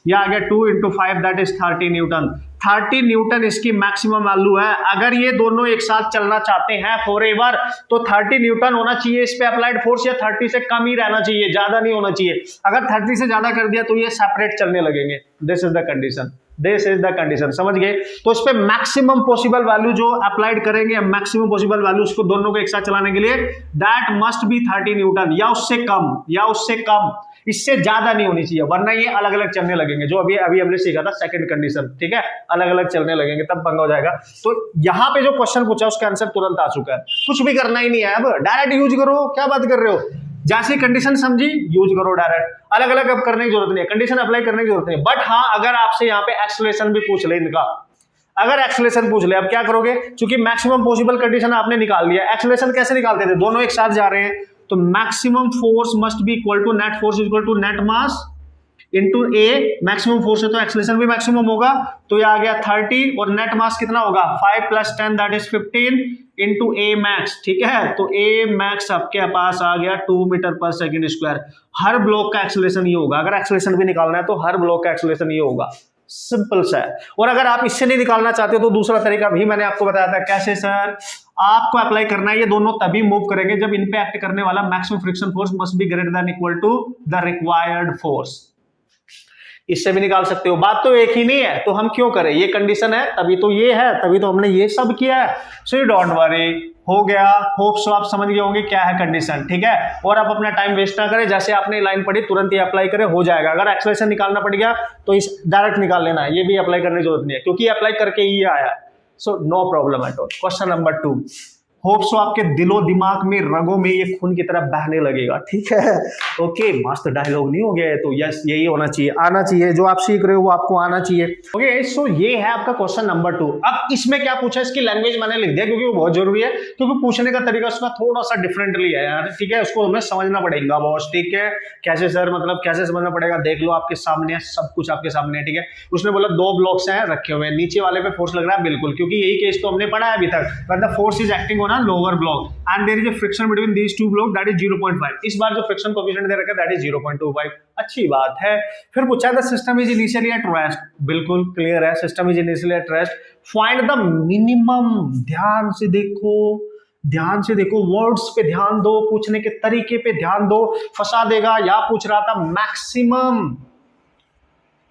या आ गया 2 into 5 that is 30 Newton. 30 Newton इसकी मैक्सिमम वैल्यू है। अगर ये दोनों एक साथ चलना चाहते हैं फॉरएवर तो 30 न्यूटन होना चाहिए इस पे अप्लाइड फोर्स, या 30 से कम ही रहना चाहिए, ज्यादा नहीं होना चाहिए। अगर 30 से ज्यादा कर दिया तो ये सेपरेट चलने लगेंगे। This is the condition, this is the condition, समझ गए। तो इस पे मैक्सिमम पॉसिबल वैल्यू जो अप्लाइड करेंगे, मैक्सिमम पॉसिबल वैल्यू उसको दोनों को एक साथ चलाने के लिए दैट मस्ट बी 30 न्यूटन, या उससे कम, या उससे कम, इससे ज्यादा नहीं होनी चाहिए, वरना ये अलग अलग चलने लगेंगे, जो अभी अभी हमने सीखा था सेकंड कंडीशन, ठीक है, अलग अलग चलने लगेंगे तब पंगा हो जाएगा। तो यहाँ पे जो क्वेश्चन पूछा उसका आंसर तुरंत आ चुका है, कुछ भी करना ही नहीं है, अब डायरेक्ट यूज करो, क्या बात कर रहे हो, जैसी कंडीशन समझी यूज करो डायरेक्ट, अलग अलग अब करने की जरूरत नहीं है, कंडीशन अप्लाई करने की जरूरत नहीं। बट हाँ, अगर आपसे यहाँ पे एक्सेलरेशन भी पूछ ले इनका, अगर एक्सेलरेशन पूछ ले, अब क्या करोगे, क्योंकि मैक्सिमम पॉसिबल कंडीशन आपने निकाल लिया। एक्सेलरेशन कैसे निकालते थे, दोनों एक साथ जा रहे हैं तो maximum force must be equal to net force equal to net mass into a, maximum force है तो एक्सेलरेशन भी मैक्सिमम होगा, तो ये आ गया 30 और नेट मास कितना होगा 5 plus 10 that is 15 into A max, ठीक है। तो ए मैक्स आपके पास आ गया 2 मीटर पर सेकेंड स्क्वायर। हर ब्लॉक का एक्सेलरेशन ये होगा, अगर एक्सेलरेशन भी निकालना है तो हर ब्लॉक का एक्सेलरेशन ये होगा, सिंपल सा है। और अगर आप इससे नहीं निकालना चाहते हो तो दूसरा तरीका भी मैंने आपको बताया था। कैसे सर? आपको अप्लाई करना है, ये दोनों तभी मूव करेंगे जब इन पे एक्ट करने वाला maximum friction force must be greater than equal to the required force. इससे भी निकाल सकते हो, बात तो एक ही नहीं है, तो हम क्यों करें? ये कंडीशन है तभी तो ये है, तभी तो हमने ये सब किया है। सो यू डोंट वरी, हो गया। होप सो आप समझ गए होंगे क्या है कंडीशन, ठीक है। और आप अपना टाइम वेस्ट ना करें, जैसे आपने लाइन पढ़ी तुरंत ही अप्लाई करें, हो जाएगा। अगर एक्सेलरेशन निकालना पड़ गया तो इस डायरेक्ट निकाल लेना है, ये भी अप्लाई करने की जरूरत नहीं है क्योंकि अप्लाई करके ही आया। So no problem at all. Question number 2, hope so आपके दिलो दिमाग में, रगों में ये खून की तरह बहने लगेगा, ठीक है। ओके, मस्त डायलॉग नहीं हो गया है तो यस, यही होना चाहिए, आना चाहिए। जो आप सीख रहे हो वो आपको आना चाहिए। ओके, सो ये है आपका क्वेश्चन नंबर 2। अब इसमें क्या पूछा, इसकी लैंग्वेज मैंने लिख दिया क्योंकि वो बहुत जरूरी है, क्योंकि पूछने का तरीका उसका थोड़ा सा डिफरेंटली है यार, ठीक है। उसको हमें समझना पड़ेगा बॉस, ठीक है। कैसे सर, मतलब कैसे समझना पड़ेगा? देख लो, आपके सामने है, सब कुछ आपके सामने है, ठीक है। उसने बोला 2 ब्लॉक्स हैं रखे हुए, नीचे वाले पे फोर्स लग रहा है, बिल्कुल, क्योंकि यही केस तो हमने पढ़ा है अभी तक। But the force is acting on a lower block and there is a friction between these two blocks that is 0.5। इस बार जो फ्रिक्शन कोएफिशिएंट दे रखा है that is 0.25। अच्छी बात है। फिर पूछा है the system is initially at rest, बिल्कुल क्लियर है, system is initially at rest. Find the minimum, ध्यान से देखो, ध्यान से देखो, वर्ड्स पे ध्यान दो, पूछने के तरीके पे ध्यान दो, फंसा देगा। या पूछ रहा था मैक्सिमम,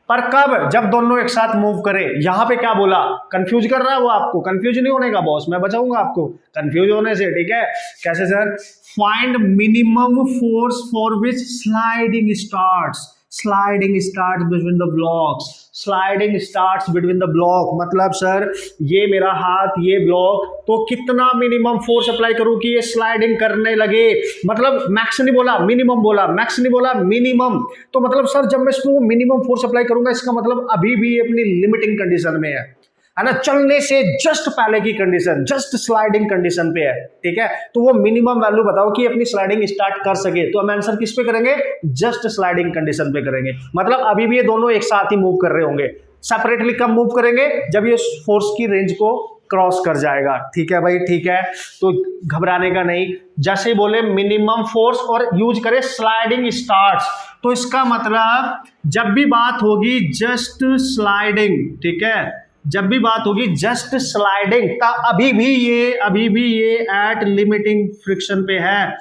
पर कब? जब दोनों एक साथ मूव करे। यहां पे क्या बोला? कंफ्यूज कर रहा है वो आपको, कंफ्यूज नहीं होने का बॉस, मैं बचाऊंगा आपको कंफ्यूज होने से, ठीक है। कैसे sir? Find minimum force for which sliding starts, sliding starts between the blocks, sliding starts between the block. मतलब सर ये मेरा हाथ, ये ब्लॉक, तो कितना मिनिमम फोर्स अप्लाई करूं कि ये स्लाइडिंग करने लगे? मतलब मैक्स नहीं बोला, मिनिमम बोला, मैक्स नहीं बोला, मिनिमम। तो मतलब सर जब मैं इसको मिनिमम फोर्स अप्लाई करूंगा, इसका मतलब अभी भी अपनी लिमिटिंग कंडीशन में है ना, चलने से जस्ट पहले की कंडीशन, जस्ट स्लाइडिंग कंडीशन पे है, ठीक है। तो वो मिनिमम वैल्यू बताओ कि अपनी स्लाइडिंग स्टार्ट कर सके, तो हम आंसर किस पे करेंगे? जस्ट स्लाइडिंग कंडीशन पे करेंगे। मतलब अभी भी ये दोनों एक साथ ही मूव कर रहे होंगे। सेपरेटली कब मूव करेंगे? जब ये फोर्स की रेंज को क्रॉस कर जाएगा, ठीक है भाई, ठीक है। तो घबराने का नहीं, जैसे बोले मिनिमम फोर्स और यूज करे स्लाइडिंग स्टार्ट्स, तो इसका मतलब जब भी बात होगी जस्ट स्लाइडिंग, ठीक है, जब भी बात होगी जस्ट स्लाइडिंग, अभी भी ये एट लिमिटिंग फ्रिक्शन पे है,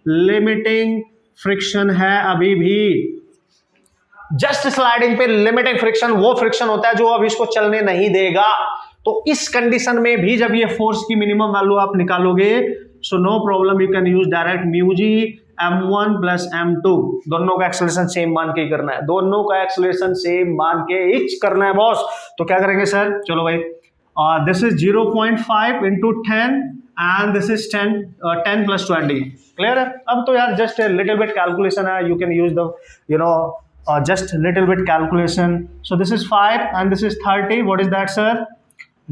लिमिटिंग फ्रिक्शन है अभी भी। जस्ट स्लाइडिंग पे लिमिटिंग फ्रिक्शन वो फ्रिक्शन होता है जो अब इसको चलने नहीं देगा। तो इस कंडीशन में भी जब ये फोर्स की मिनिमम वैल्यू आप निकालोगे, so no problem, you can use direct mu g m1 plus m2। दोनों का एक्सेलरेशन सेम मान के ही करना है, दोनों का एक्सेलरेशन सेम मान के ही करना है बॉस। तो क्या करेंगे सर? चलो भाई, this is 0.5 into 10 and this is 10 plus 20। Clear है? अब तो यार जस्ट लिटिल बिट कैलकुलेशन है, you can use the just little bit calculation. So this is 5 and this is 30. What is that sir?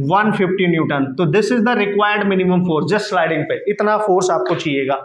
150 Newton. तो this is the required minimum force just sliding पे, इतना फोर्स आपको चाहिएगा।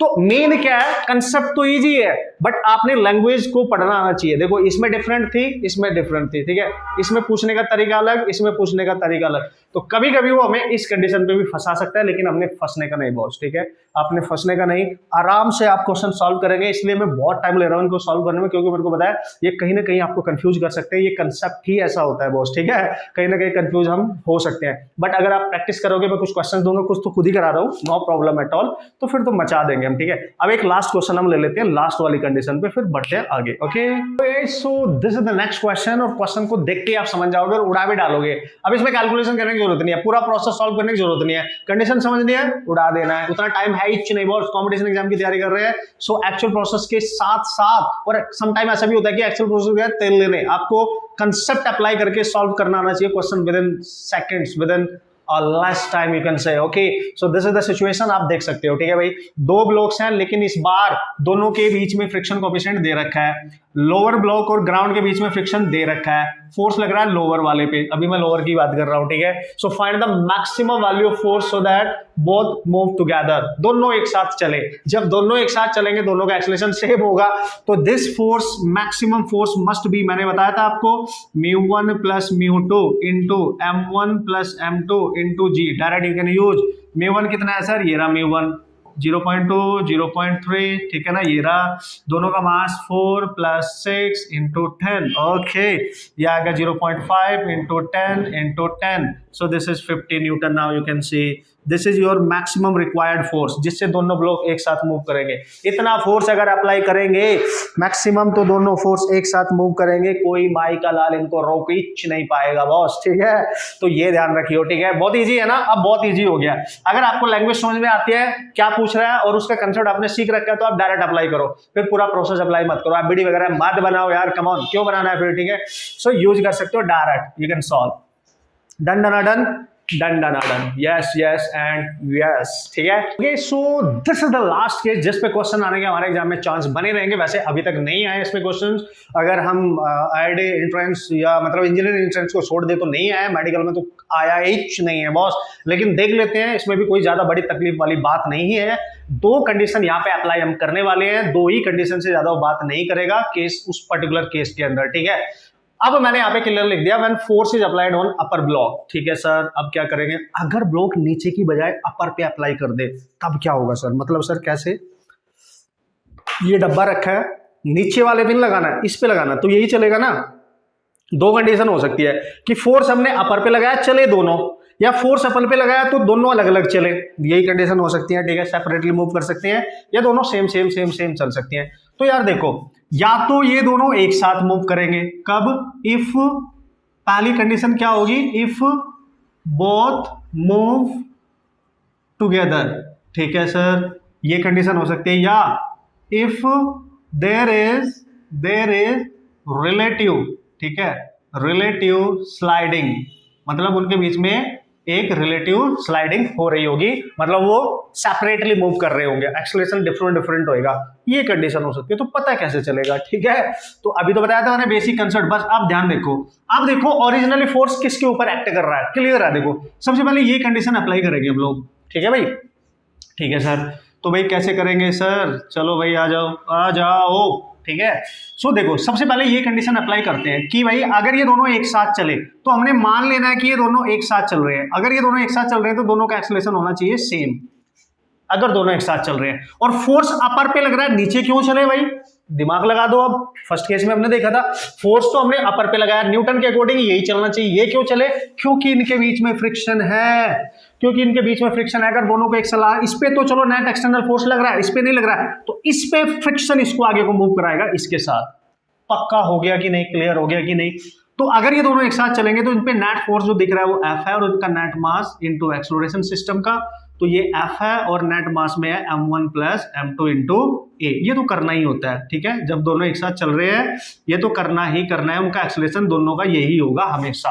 तो मेन क्या है, कंसेप्ट तो इजी है, बट आपने लैंग्वेज को पढ़ना आना चाहिए। देखो इसमें डिफरेंट थी, इसमें डिफरेंट थी, ठीक है। इसमें पूछने का तरीका अलग, इसमें पूछने का तरीका अलग। तो कभी कभी वो हमें इस कंडीशन पे भी फंसा सकता है, लेकिन हमने फंसने का नहीं बॉस, ठीक है। आपने फंसने का नहीं, आराम से आप क्वेश्चन सॉल्व करेंगे। इसलिए मैं बहुत टाइम ले रहा हूँ इनको सॉल्व करने में, क्योंकि मेरे को पता है ये कहीं ना कहीं आपको कंफ्यूज कर सकते हैं। ये कंसेप्ट ही ऐसा होता है बॉस, ठीक है। कहीं ना कहीं कंफ्यूज हम हो सकते हैं, बट अगर आप प्रैक्टिस करोगे, मैं कुछ क्वेश्चन दूंगा, कुछ तो खुद ही करा रहा हूँ, नो प्रॉब्लम एट ऑल, तो फिर तो मचा देंगे हम, ठीक है। अब एक लास्ट क्वेश्चन हम ले लेते हैं, लास्ट वाली कंडीशन पे, फिर बढ़ते हैं आगे। Okay, so this is the next question, और क्वेश्चन को देख के आप समझ जाओगे और उड़ा भी डालोगे। अब इसमें कैलकुलेशन करने की जरूरत नहीं है, पूरा प्रोसेस सॉल्व करने की जरूरत नहीं है, कंडीशन समझनी है, उड़ा देना है, उतना टाइम है ही नहीं बॉस। कॉम्पिटिशन एग्जाम की तैयारी कर रहे हैं, सो एक्चुअल प्रोसेस के साथ साथ, और सम टाइम ऐसा भी होता है कि एक्चुअल प्रोसेस के तेल लेने, आपको कंसेप्ट अप्लाई करके सॉल्व करना आना चाहिए question with in seconds, with in less time you can say। okay, so this is the situation, आप देख सकते हो, ठीक है भाई। दो ब्लॉक्स हैं, लेकिन इस बार दोनों के बीच में फ्रिक्शन कोएफिशिएंट दे रखा है। लोअर ब्लॉक और ग्राउंड के बीच में फ्रिक्शन दे रखा है, फोर्स लग रहा है लोअर वाले पे, अभी मैं लोअर की बात कर रहा हूं, ठीक है। So find the maximum value of force so that both move together, दोनों एक साथ चले। जब दोनों एक साथ चलेंगे, दोनों का एक्सेलरेशन सेम होगा, तो this force, maximum force must be, मैंने बताया था आपको, μ1 plus μ2 into m1 plus m2 into g. Direct you can use. μ1 कितना है सर? ये रहा μ1, 0.2, 0.3, ठीक है ना, ये रहा दोनों का मास 4 + 6 × 10, ओके, ये आ गया 0.5 × 10 × 10, सो this is 50 Newton. Now you can see this is your maximum required force, जिससे दोनों ब्लॉक एक साथ मूव करेंगे। इतना फोर्स अगर अप्लाई करेंगे मैक्सिमम, तो दोनों फोर्स एक साथ मूव करेंगे, कोई माई का लाल इनको रोक ही नहीं पाएगा बॉस, ठीक है, तो ये ध्यान रखियो, ठीक है। बहुत इजी है ना, अब बहुत इजी हो गया। अगर आपको लैंग्वेज समझ में आती है क्या पूछ रहा है और उसका कंसेप्ट आपने सीख रखा है, तो आप डायरेक्ट अप्लाई करो, फिर पूरा प्रोसेस अप्लाई मत करो, आप बीडी वगैरह मत बनाओ यार, कम ऑन, क्यों बनाना है फिर, ठीक है। सो यूज कर सकते हो direct, you can solve. Done done done done done done, yes yes and yes, ठीक है। Okay, so this is the last case जिस पे क्वेश्चन आने के हमारे एग्जाम में चांस बने रहेंगे। वैसे अभी तक नहीं आए इसमें क्वेश्चंस, अगर हम आईआईटी एंट्रेंस या मतलब इंजीनियरिंग एंट्रेंस को छोड़ दे तो नहीं आया, मेडिकल में तो आया ही नहीं है बॉस, लेकिन देख लेते हैं, इसमें भी कोई ज्यादा बड़ी तकलीफ वाली बात नहीं है। 2 कंडीशन यहाँ पे अप्लाई हम करने वाले हैं, 2 ही कंडीशन से ज्यादा वो बात नहीं करेगा केस, उस पर्टिकुलर केस के अंदर, ठीक है। अब मैंने यहाँ पे क्लियर लिख दिया, when force is applied on upper block, ठीक है सर। अब क्या करेंगे, अगर ब्लॉक नीचे की बजाय अपर पे अप्लाई कर दे तब क्या होगा सर, मतलब सर कैसे, ये डब्बा रखा है, नीचे वाले पिन लगाना है, इस पे लगाना, तो यही चलेगा ना। 2 कंडीशन हो सकती है कि फोर्स हमने अपर पे लगाया चले दोनों, या फोर्स अपर पे लगाया तो दोनों अलग अलग चले, यही कंडीशन हो सकती है, ठीक है। सेपरेटली मूव कर सकते हैं या दोनों सेम सेम सेम सेम चल सकती हैं। तो यार देखो, या तो ये दोनों एक साथ मूव करेंगे, कब, इफ, पहली कंडीशन क्या होगी, इफ बोथ मूव टुगेदर, ठीक है सर, ये कंडीशन हो सकती है, या इफ देयर इज रिलेटिव, ठीक है, रिलेटिव स्लाइडिंग, मतलब उनके बीच में एक रिलेटिव स्लाइडिंग हो रही होगी, मतलब वो सेपरेटली मूव कर रहे होंगे, एक्सेलरेशन डिफरेंट होएगा, ये कंडीशन हो सकती है। तो पता कैसे चलेगा, ठीक है। तो अभी तो बताया था मैंने बेसिक कंसेप्ट, बस अब ध्यान देखो। अब देखो ओरिजिनली फोर्स किसके ऊपर एक्ट कर रहा है, क्लियर है। देखो सबसे पहले ये कंडीशन अप्लाई करेंगे हम लोग, ठीक है भाई, ठीक है सर। तो भाई कैसे करेंगे सर, चलो भाई आ जाओ, ठीक है। सो देखो सबसे पहले ये कंडीशन अप्लाई करते हैं कि भाई अगर ये दोनों एक साथ चले, तो हमने मान लेना है कि ये दोनों एक साथ चल रहे हैं। अगर ये दोनों एक साथ चल रहे हैं तो दोनों का एक्सेलरेशन होना चाहिए सेम, अगर दोनों एक साथ चल रहे हैं। और फोर्स अपर पे लग रहा है, नीचे क्यों चले भाई, दिमाग लगा दो। अब फर्स्ट केस में हमने देखा था फोर्स तो हमने अपर पे लगाया, न्यूटन के अकॉर्डिंग यही चलना चाहिए, ये क्यों चले, क्योंकि इनके बीच में फ्रिक्शन है, अगर दोनों को एक सलाह, इस पे तो चलो नेट एक्सटर्नल फोर्स लग रहा है, इस पे नहीं लग रहा है, तो इस पे फ्रिक्शन इसको आगे को मूव कराएगा इसके साथ। पक्का हो गया कि नहीं, क्लियर हो गया कि नहीं। तो अगर ये दोनों एक साथ चलेंगे तो इन पे नेट फोर्स जो दिख रहा है वो F है, और इनका net mass into acceleration system का, तो ये F है और नेट मास में है m1 + m2 × a। ये तो करना ही होता है, ठीक है, जब दोनों एक साथ चल रहे हैं ये तो करना ही करना है, उनका एक्सेलरेशन दोनों का यही होगा हमेशा,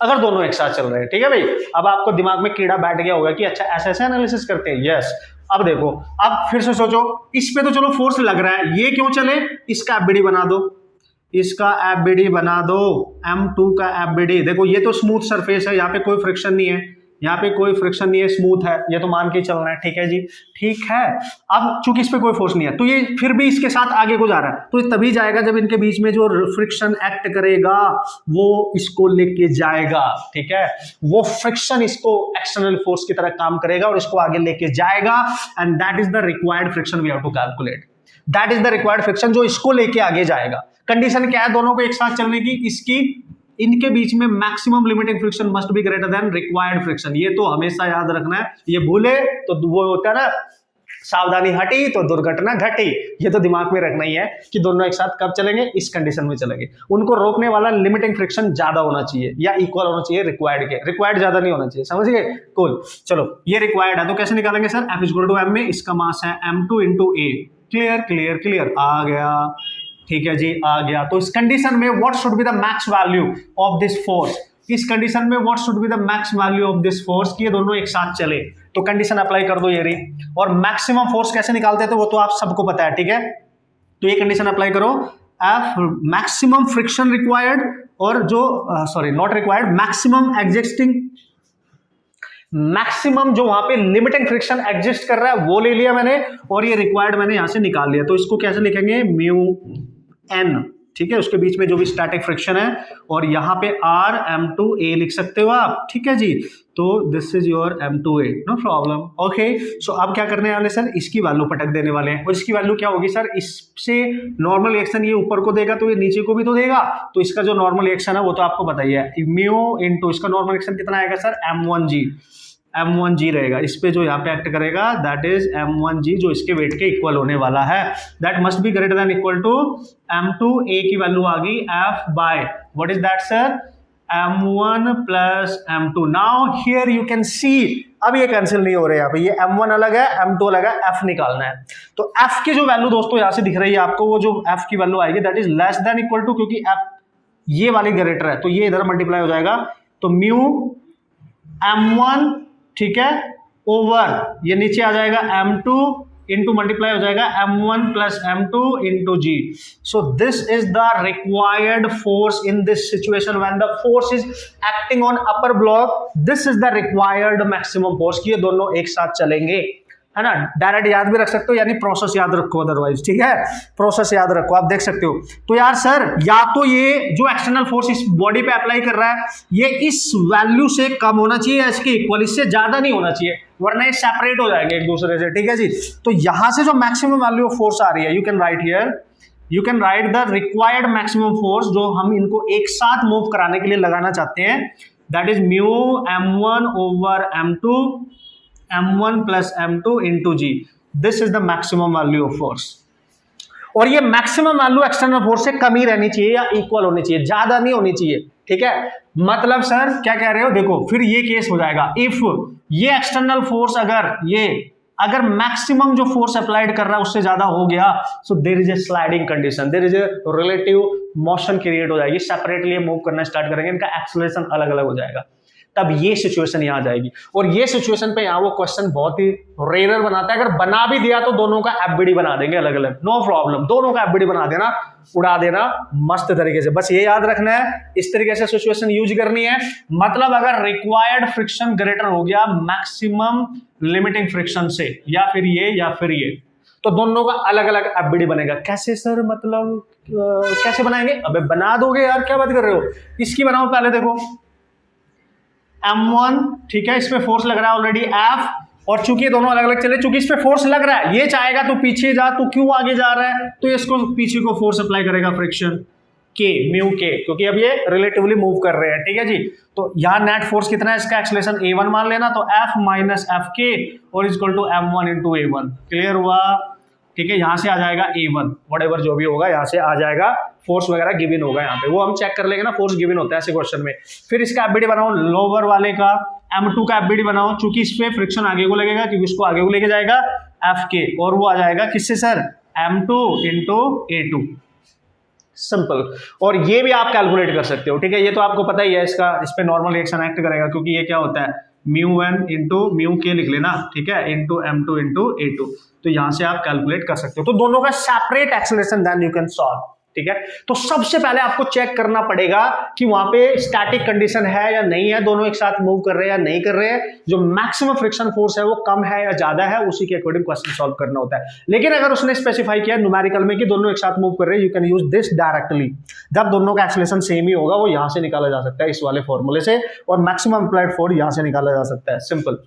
अगर दोनों एक साथ चल रहे हैं, ठीक है भाई। अब आपको दिमाग में कीड़ा बैठ गया होगा कि अच्छा ऐसे एनालिसिस करते हैं, यस। अब देखो, अब फिर से सोचो, इस पे तो चलो फोर्स लग रहा है, ये क्यों चले, इसका एफबीडी बना दो, इसका एफबीडी बना दो, m2 का एफबीडी। देखो ये तो स्मूथ सरफेस है, यहाँ पे कोई फ्रिक्शन नहीं है, यहाँ पे कोई फ्रिक्शन नहीं है, स्मूथ है, ये तो मान के चलना है, ठीक है जी, ठीक है। अब चूंकि इस पे कोई फोर्स नहीं है तो ये फिर भी इसके साथ आगे को जा रहा है, तो ये तभी जाएगा जब इनके बीच में जो फ्रिक्शन एक्ट करेगा वो इसको लेके जाएगा, ठीक है, वो फ्रिक्शन इसको एक्सटर्नल फोर्स की तरह काम करेगा और इसको आगे लेके जाएगा, and that is the required friction we have to calculate, that is the required friction जो इसको लेके आगे जाएगा। कंडीशन क्या है दोनों को एक साथ चलने की, इसकी इनके बीच में maximum limiting friction must be greater then required friction, ये तो हमेशा याद रखना है। ये भूले तो वो होता है ना, सावधानी हटी तो दुर्घटना घटी, ये तो दिमाग में रखना ही है कि दोनों एक साथ कब चलेंगे, इस कंडीशन में चलेंगे। उनको रोकने वाला लिमिटिंग फ्रिक्शन ज्यादा होना चाहिए या इक्वल होना चाहिए रिक्वायर्ड के, रिक्वायर्ड ज्यादा नहीं होना चाहिए, समझ गए, कूल। चलो ये रिक्वायर्ड है तो कैसे निकालेंगे सर, F = m में इसका मास है m2 × a, clear clear clear, आ गया, ठीक है जी, आ गया। तो इस कंडीशन में what should be the max value of this force, इस कंडीशन में what should be the max value of this force, कि ये दोनों एक साथ चले, तो कंडीशन अप्लाई कर दो ये रही। और मैक्सिमम फोर्स कैसे निकालते हैं तो वो तो आप सबको पता है, ठीक है। तो ये कंडीशन अप्लाई करो, F मैक्सिमम फ्रिक्शन रिक्वायर्ड, और जो sorry not required, maximum existing, maximum जो वहां पे लिमिटिंग फ्रिक्शन एग्जिस्ट कर रहा है वो ले लिया मैंने, और ये रिक्वायर्ड मैंने यहां से निकाल लिया। तो इसको कैसे लिखेंगे, μn, ठीक है, उसके बीच में जो भी स्टैटिक फ्रिक्शन है, और यहाँ पे R M2A लिख सकते हो आप, ठीक है जी। तो this is your M2A, no problem. Okay, so अब क्या करने वाले सर, इसकी वैल्यू पटक देने वाले हैं, और इसकी वैल्यू क्या होगी सर, इससे नॉर्मल रिएक्शन ये ऊपर को देगा तो ये नीचे को भी तो देगा, तो इसका जो नॉर्मल रिएक्शन है वो तो आपको पता ही है, म्यू इनटू इसका नॉर्मल रिएक्शन कितना आएगा सर, M1G रहेगा, इस पे जो यहाँ पे एक्ट करेगा दैट इज M1G, जो इसके वेट के इक्वल होने वाला है, that must be greater than equal to M2A की वैल्यू आ गई F by what is that sir, M1 plus M2। Now here you can see, अब ये कैंसिल नहीं हो रहे यहाँ पे, ये M1 अलग है, M2 अलग है, F निकालना है। तो F की जो वैल्यू दोस्तों यहाँ से दिख रही है आपको, वो जो F की वैल्यू आएगी that is less than equal to, क्योंकि F ये वाली ग्रेटर है तो ये इधर मल्टीप्लाई हो जाएगा, तो म्यू M1, ठीक है, ओवर ये नीचे आ जाएगा M2 इंटू मल्टीप्लाई हो जाएगा M1 plus M2 into G। So this is the required force in this situation when the force is acting on upper block, this is the required maximum force, कि ये दोनों एक साथ चलेंगे, है ना। डायरेक्ट याद भी रख सकते हो, यानी प्रोसेस याद रखो अदरवाइज, ठीक है, प्रोसेस याद रखो, आप देख सकते हो। तो यार सर, या तो ये जो एक्सटर्नल फोर्स इस बॉडी पे अप्लाई कर रहा है ये इस वैल्यू से कम होना चाहिए या इसके इक्वल, इससे ज्यादा नहीं होना चाहिए, वरना ये सेपरेट हो जाएंगे एक दूसरे से, ठीक है जी। तो यहां से जो मैक्सिमम वैल्यू ऑफ फोर्स आ रही है, you can write here, you can write the required maximum force, जो हम इनको एक साथ मूव कराने के लिए लगाना चाहते हैं, that is mu M1 over M2, M1 plus M2 into G, this is the maximum value of force. और ये मैक्सिमम वैल्यू एक्सटर्नल फोर्स से कम ही रहनी चाहिए या इक्वल होनी चाहिए, ज्यादा नहीं होनी चाहिए, ठीक है। मतलब सर क्या कह रहे हो, देखो फिर ये केस हो जाएगा, इफ ये एक्सटर्नल फोर्स अगर मैक्सिमम जो फोर्स अप्लाइड कर रहा है उससे ज्यादा हो गया, so there is a sliding condition, there is a relative motion create हो जाएगी, सेपरेटली मूव करना स्टार्ट करेंगे, इनका एक्सेलरेशन अलग अलग हो जाएगा, तब ये सिचुएशन यहां जाएगी। और ये सिचुएशन पे यहां वो क्वेश्चन बहुत ही रेयर बनाता है, अगर बना भी दिया तो दोनों का एफबीडी बना देंगे अलग अलग, नो प्रॉब्लम, दोनों का एफबीडी बना देना, उड़ा देना मस्त तरीके से, बस ये याद रखना है, इस तरीके से सिचुएशन यूज करनी है। मतलब अगर रिक्वायर्ड फ्रिक्शन ग्रेटर हो गया मैक्सिमम लिमिटिंग फ्रिक्शन से, या फिर ये, तो दोनों का अलग अलग एफबीडी बनेगा। कैसे सर, मतलब कैसे बनाएंगे, अबे बना दोगे यार, क्या बात कर रहे हो, इसकी बनाओ पहले, देखो M1, ठीक है, इसमें फोर्स लग रहा है ऑलरेडी F, और चूंकि दोनों अलग अलग चले, चूंकि इसमें फोर्स लग रहा है, ये चाहेगा तो पीछे जा, तो क्यों आगे जा रहा है, तो इसको पीछे को फोर्स अप्लाई करेगा फ्रिक्शन K, म्यू K, क्योंकि अब ये रिलेटिवली मूव कर रहे हैं, ठीक है जी। तो यहाँ नेट फोर्स कितना है, इसका एक्सेलरेशन A1 मान लेना, तो F माइनस FK और equal to M1 into A1, clear हुआ, ठीक है। यहाँ से आ जाएगा A1, व्हाटएवर जो भी होगा यहाँ से आ जाएगा, फोर्स वगैरह गिवन होगा यहाँ पे, वो हम चेक कर लेंगे ना, फोर्स गिवन होता है ऐसे क्वेश्चन में। फिर इसका एफबीडी बनाओ, लोअर वाले का M2 का एफबीडी बनाओ, चूंकि इस पे फ्रिक्शन आगे को लगेगा, क्योंकि इसको आगे को लेके जाएगा FK, और वो आ जाएगा किससे sir, M2 into A2, simple. और ये भी आप कैलकुलेट कर सकते हो, ठीक है, ये तो आपको पता ही है, इसका इस पे नॉर्मल रिएक्शन एक्ट करेगा, क्योंकि ये क्या होता है, μ1 इंटू म्यू K लिख लेना, ठीक है, इंटू M2 इंटू A2, तो यहां से आप कैलकुलेट कर सकते हो। तो दोनों का separate acceleration then you can solve, ठीक है। तो सबसे पहले आपको चेक करना पड़ेगा कि वहां पे स्टैटिक कंडीशन है या नहीं है, दोनों एक साथ मूव कर रहे हैं या नहीं कर रहे हैं, जो मैक्सिमम फ्रिक्शन फोर्स है वो कम है या ज्यादा है, उसी के अकॉर्डिंग क्वेश्चन सॉल्व करना होता है। लेकिन अगर उसने स्पेसिफाई किया न्यूमेरिकल में कि दोनों एक साथ मूव कर रहे हैं, you can use this directly, जब दोनों का एक्सेलरेशन सेम ही होगा वो यहां से निकाला जा सकता है इस वाले फॉर्मूले से, और मैक्सिमम अप्लाइड फोर्स यहां से निकाला जा सकता है, सिंपल।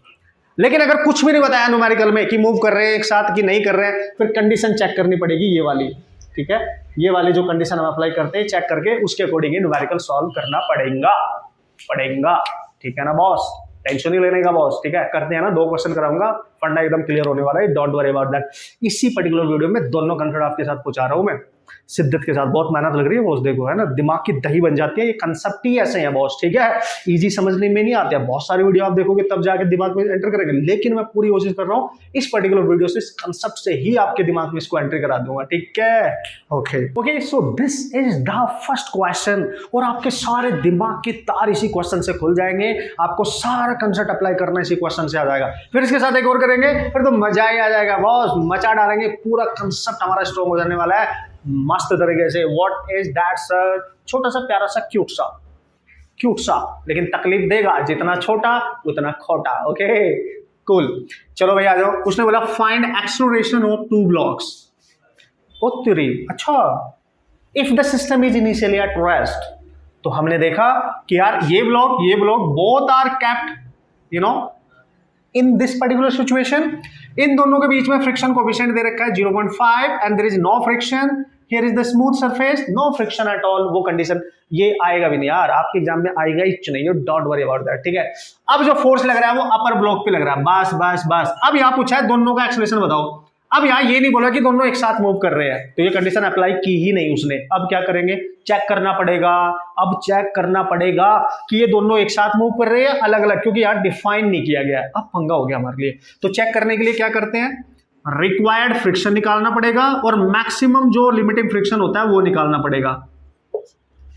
लेकिन अगर कुछ भी नहीं बताया न्यूमेरिकल में कि मूव कर रहे हैं एक साथ कि नहीं कर रहे हैं, फिर कंडीशन चेक करनी पड़ेगी ये वाली, ठीक है, ये वाली जो कंडीशन हम अप्लाई करते हैं, चेक करके उसके अकॉर्डिंग न्यूमेरिकल सॉल्व करना पड़ेगा, ठीक है ना बॉस, टेंशन नहीं लेने का बॉस, ठीक है। करते हैं ना, 2 क्वेश्चन कराऊंगा, फंडा एकदम क्लियर होने वाला है, डोंट वरी अबाउट दैट। इसी पर्टिकुलर वीडियो में दोनों कंसेप्ट आपके साथ पहुंचा रहा हूं मैं, शिद्दत के साथ, बहुत मेहनत लग रही है बॉस, देखो है ना, दिमाग की दही बन जाती है, ये कंसेप्ट ही ऐसे है बॉस, ठीक है, इजी समझने में नहीं आते हैं, बहुत सारी वीडियो आप देखोगे तब जाके दिमाग में एंटर करेंगे, लेकिन मैं पूरी कोशिश कर रहा हूँ इस पर्टिकुलर वीडियो से, इस कंसेप्ट से ही आपके दिमाग में इसको एंट्री करा दूंगा, ठीक है। Okay, so this is the first question, और आपके सारे दिमाग की तार इसी क्वेश्चन से खुल जाएंगे, आपको सारा कंसेप्ट अप्लाई करना इसी क्वेश्चन से आ जाएगा। फिर इसके साथ एक और करेंगे, फिर तो मजा ही आ जाएगा बॉस, मचा डालेंगे, पूरा कंसेप्ट हमारा स्ट्रॉन्ग हो जाने वाला है मस्त तरीके से। व्हाट इज दैट सर, छोटा सा प्यारा सा क्यूट सा, लेकिन तकलीफ देगा, जितना छोटा उतना खोटा, ओके कूल। चलो भाई आ जाओ, उसने बोला फाइंड एक्सेलरेशन ऑफ 2 ब्लॉक्स। ओ तेरी, अच्छा if the system is initially at rest, तो हमने देखा कि यार ये block both are kept in this particular situation, इन दोनों के बीच में फ्रिक्शन कोएफिशिएंट दे रखा है 0.5 and there is no friction, here is the smooth surface, no friction at all. वो कंडीशन ये आएगा भी नहीं यार, आपके एग्जाम में आएगा ही नहीं, डोंट वरी अबाउट दैट, ठीक है। अब जो फोर्स लग रहा है वो अपर ब्लॉक पे लग रहा है, बस। अब यहां पूछा है दोनों का एक्सेलरेशन बताओ। अब यहां ये नहीं बोला कि दोनों एक साथ मूव कर रहे हैं, तो ये कंडीशन अप्लाई की ही नहीं उसने। अब क्या करेंगे, चेक करना पड़ेगा कि ये दोनों एक साथ मूव कर रहे हैं अलग अलग, क्योंकि यार डिफाइन नहीं किया गया है। अब पंगा हो गया हमारे लिए। तो चेक करने के लिए क्या करते हैं, रिक्वायर्ड फ्रिक्शन निकालना पड़ेगा और मैक्सिमम जो लिमिटिंग फ्रिक्शन होता है वो निकालना पड़ेगा,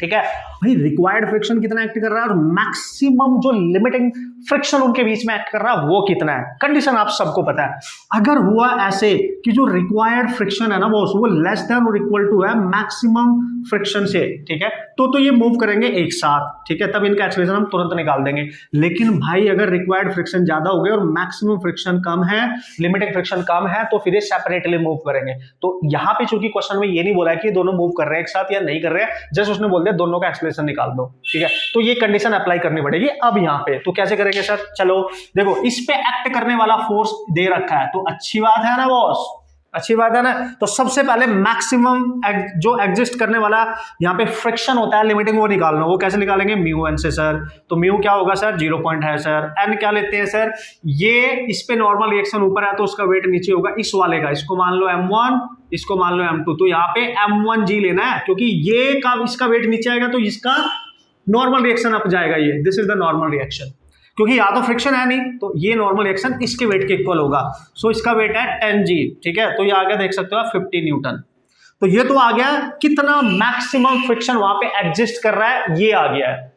ठीक है भाई। रिक्वायर्ड फ्रिक्शन कितना एक्ट कर रहा है और मैक्सिमम जो लिमिटिंग फ्रिक्शन उनके बीच में एक्ट कर रहा है वो कितना है। कंडीशन आप सबको पता है, अगर हुआ ऐसे कि जो रिक्वायर्ड फ्रिक्शन है ना वो लेस देन और इक्वल टू है मैक्सिमम फ्रिक्शन से, ठीक है, तो ये मूव करेंगे एक साथ, ठीक है, तब इनका एक्सेलरेशन हम तुरंत निकाल देंगे। लेकिन भाई अगर रिक्वायर्ड फ्रिक्शन ज्यादा हो गया और मैक्सिमम फ्रिक्शन कम है, लिमिटिंग फ्रिक्शन कम है, तो फिर ये सेपरेटली मूव करेंगे। तो यहां पे चूंकि क्वेश्चन में ये नहीं बोला है कि दोनों मूव कर रहे हैं एक साथ या नहीं कर रहे हैं, जस्ट उसने बोल दिया दोनों का एक्सेलरेशन निकाल दो, ठीक है। तो ये कंडीशन अप्लाई करनी पड़ेगी अब यहाँ पे। तो कैसे करेंगे सर, चलो देखो, इस पे एक्ट करने वाला फोर्स दे रखा है, तो अच्छी बात है ना बॉस, अच्छी बात है ना। तो सबसे पहले मैक्सिमम जो एग्जिस्ट करने वाला यहाँ पे फ्रिक्शन होता है लिमिटिंग, वो निकालना। वो कैसे निकालेंगे, म्यू एन से सर। तो म्यू क्या होगा सर, 0 पॉइंट है सर। एन क्या लेते हैं सर, ये इस पे नॉर्मल रिएक्शन ऊपर है तो उसका वेट नीचे होगा इस वाले का, इसको मान लो m1, इसको मान लो m2। तो यहाँ पे m1g लेना है, क्योंकि ये का इसका वेट नीचे आएगा तो इसका नॉर्मल रिएक्शन अप जाएगा। ये this is the normal reaction, क्योंकि या तो फ्रिक्शन है नहीं, तो ये नॉर्मल रिएक्शन इसके वेट के इक्वल होगा। सो इसका वेट है 10g, ठीक है। तो ये आ गया, देख सकते हो आप, 50 न्यूटन। तो ये तो आ गया कितना मैक्सिमम फ्रिक्शन वहां पे एग्जिस्ट कर रहा है, ये आ गया है,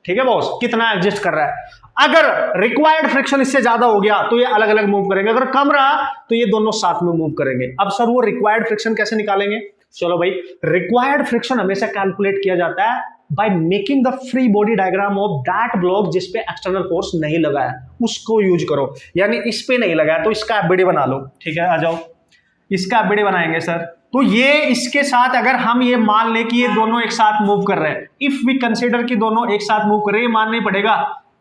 ठीक है बॉस, कितना एग्जिस्ट कर रहा है। अगर रिक्वायर्ड फ्रिक्शन इससे ज्यादा हो गया तो ये अलग अलग मूव करेंगे, अगर कम रहा तो ये दोनों साथ में मूव करेंगे। अब सर वो रिक्वायर्ड फ्रिक्शन कैसे निकालेंगे, चलो भाई, रिक्वायर्ड फ्रिक्शन हमेशा कैलकुलेट किया जाता है by making the free body diagram of that block जिस पे एक्सटर्नल फोर्स नहीं लगा है, उसको यूज करो। यानी इस पे नहीं लगा है तो इसका एफबीडी बना लो, ठीक है, आ जाओ, इसका एफबीडी बनाएंगे सर। तो ये इसके साथ अगर हम ये मान ले कि ये दोनों एक साथ मूव कर रहे हैं, इफ वी कंसीडर कि दोनों एक साथ मूव कर रहे हैं, मानना ही पड़ेगा,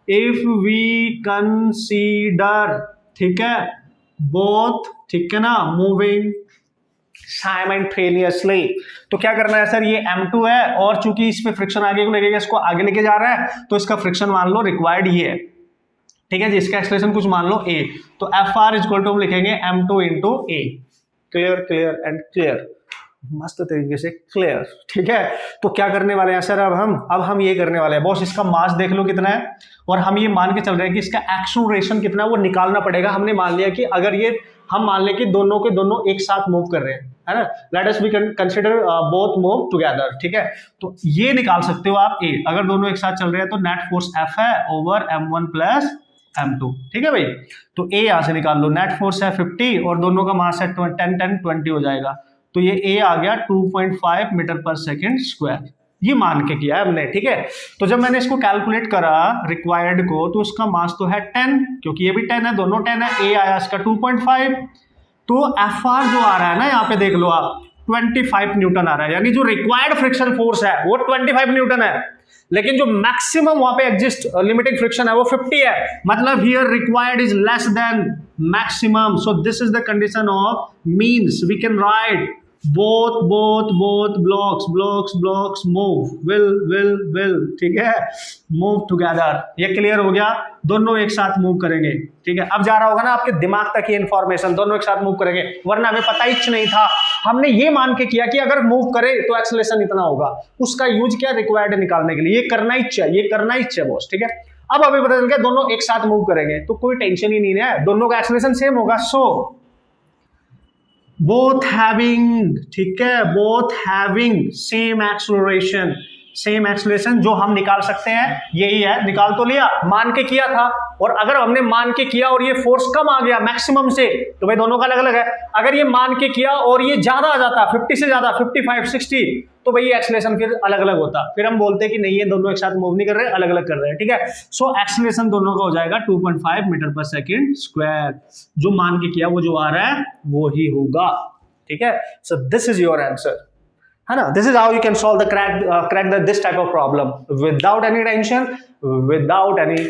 इफ वी कंसीडर, ठीक है, बोथ, ठीक है ना, मूविंग साइमल्टेनियसली। तो क्या करना है सर, ये m2 है और चूंकि इस पे फ्रिक्शन आगे को लगेगा, इसको आगे लेके जा रहा है, तो इसका फ्रिक्शन मान लो रिक्वायर्ड ये है, ठीक है जी। इसका एक्सप्रेशन कुछ मान लो a, तो Fr इक्वल टू हम लिखेंगे m2 into a। Clear and clear, मस्त तरीके से क्लियर, ठीक है। तो क्या करने वाले हैं सर, अब हम ये करने वाले हैं बॉस, इसका मास देख लो कितना है, और हम ये मान के चल रहे हैं कि इसका एक्सेलरेशन कितना है वो निकालना पड़ेगा। हमने मान लिया कि अगर ये हम मान लें कि दोनों के दोनों एक साथ मूव कर रहे हैं, है ना, let us we consider both move together, ठीक है। तो ये निकाल सकते हो आप a, अगर दोनों एक साथ चल रहे हैं तो नेट फोर्स F है ओवर m1 प्लस m2, ठीक है भाई। तो a यहां से निकाल लो, नेट फोर्स है 50 और दोनों का मास है 10 हो जाएगा, तो ये a आ गया 2.5 मीटर पर सेकेंड स्क्वायर। ये मान के किया है हमने, ठीक है। तो जब मैंने इसको कैलकुलेट करा रिक्वायर्ड को, तो उसका मास तो है 10, क्योंकि ये भी 10 है, दोनों 10 है, a आया इसका 2.5, तो Fr जो आ रहा है ना यहाँ पे देख लो आप, 25 न्यूटन आ रहा है, यानी जो रिक्वायर्ड फ्रिक्शन फोर्स है वो 25 न्यूटन है, लेकिन जो मैक्सिमम वहां पे एग्जिस्ट लिमिटिंग फ्रिक्शन है वो 50 है, मतलब here required is less than maximum. So this is the condition of means we can write both blocks move will, ठीक है, move together। ये क्लियर हो गया, दोनों एक साथ मूव करेंगे, ठीक है। अब जा रहा होगा ना आपके दिमाग तक ये इन्फॉर्मेशन, दोनों एक साथ मूव करेंगे, वरना हमें पता ही नहीं था। हमने ये मान के किया कि अगर मूव करे तो एक्सेलरेशन इतना होगा, उसका यूज किया रिक्वायर्ड निकालने के लिए। ये करना ही चाहिए बॉस, ठीक है। अब हमें पता चल गया दोनों एक साथ मूव करेंगे तो कोई टेंशन ही नहीं है, दोनों का एक्सेलरेशन सेम होगा। सो both having, ठीक है, both having same acceleration जो हम निकाल सकते हैं यही है, निकाल तो लिया, मान के किया था। और अगर हमने मान के किया और ये फोर्स कम आ गया मैक्सिमम से, तो भाई दोनों का अलग अलग है। अगर ये मान के किया और ये ज्यादा आ जाता 50 से ज्यादा 55 60, तो भाई एक्सेलरेशन फिर अलग अलग होता, फिर हम बोलते हैं कि नहीं ये दोनों एक साथ मूव नहीं कर रहे, अलग अलग कर रहे हैं, ठीक है। सो एक्सेलरेशन दोनों का हो जाएगा 2.5 मीटर पर सेकेंड स्क्वायर, जो मान के किया वो जो आ रहा है वो ही होगा, ठीक है। सो दिस इज योर आंसर। है ना. This is how you can solve the crack this type of problem without any tension, without any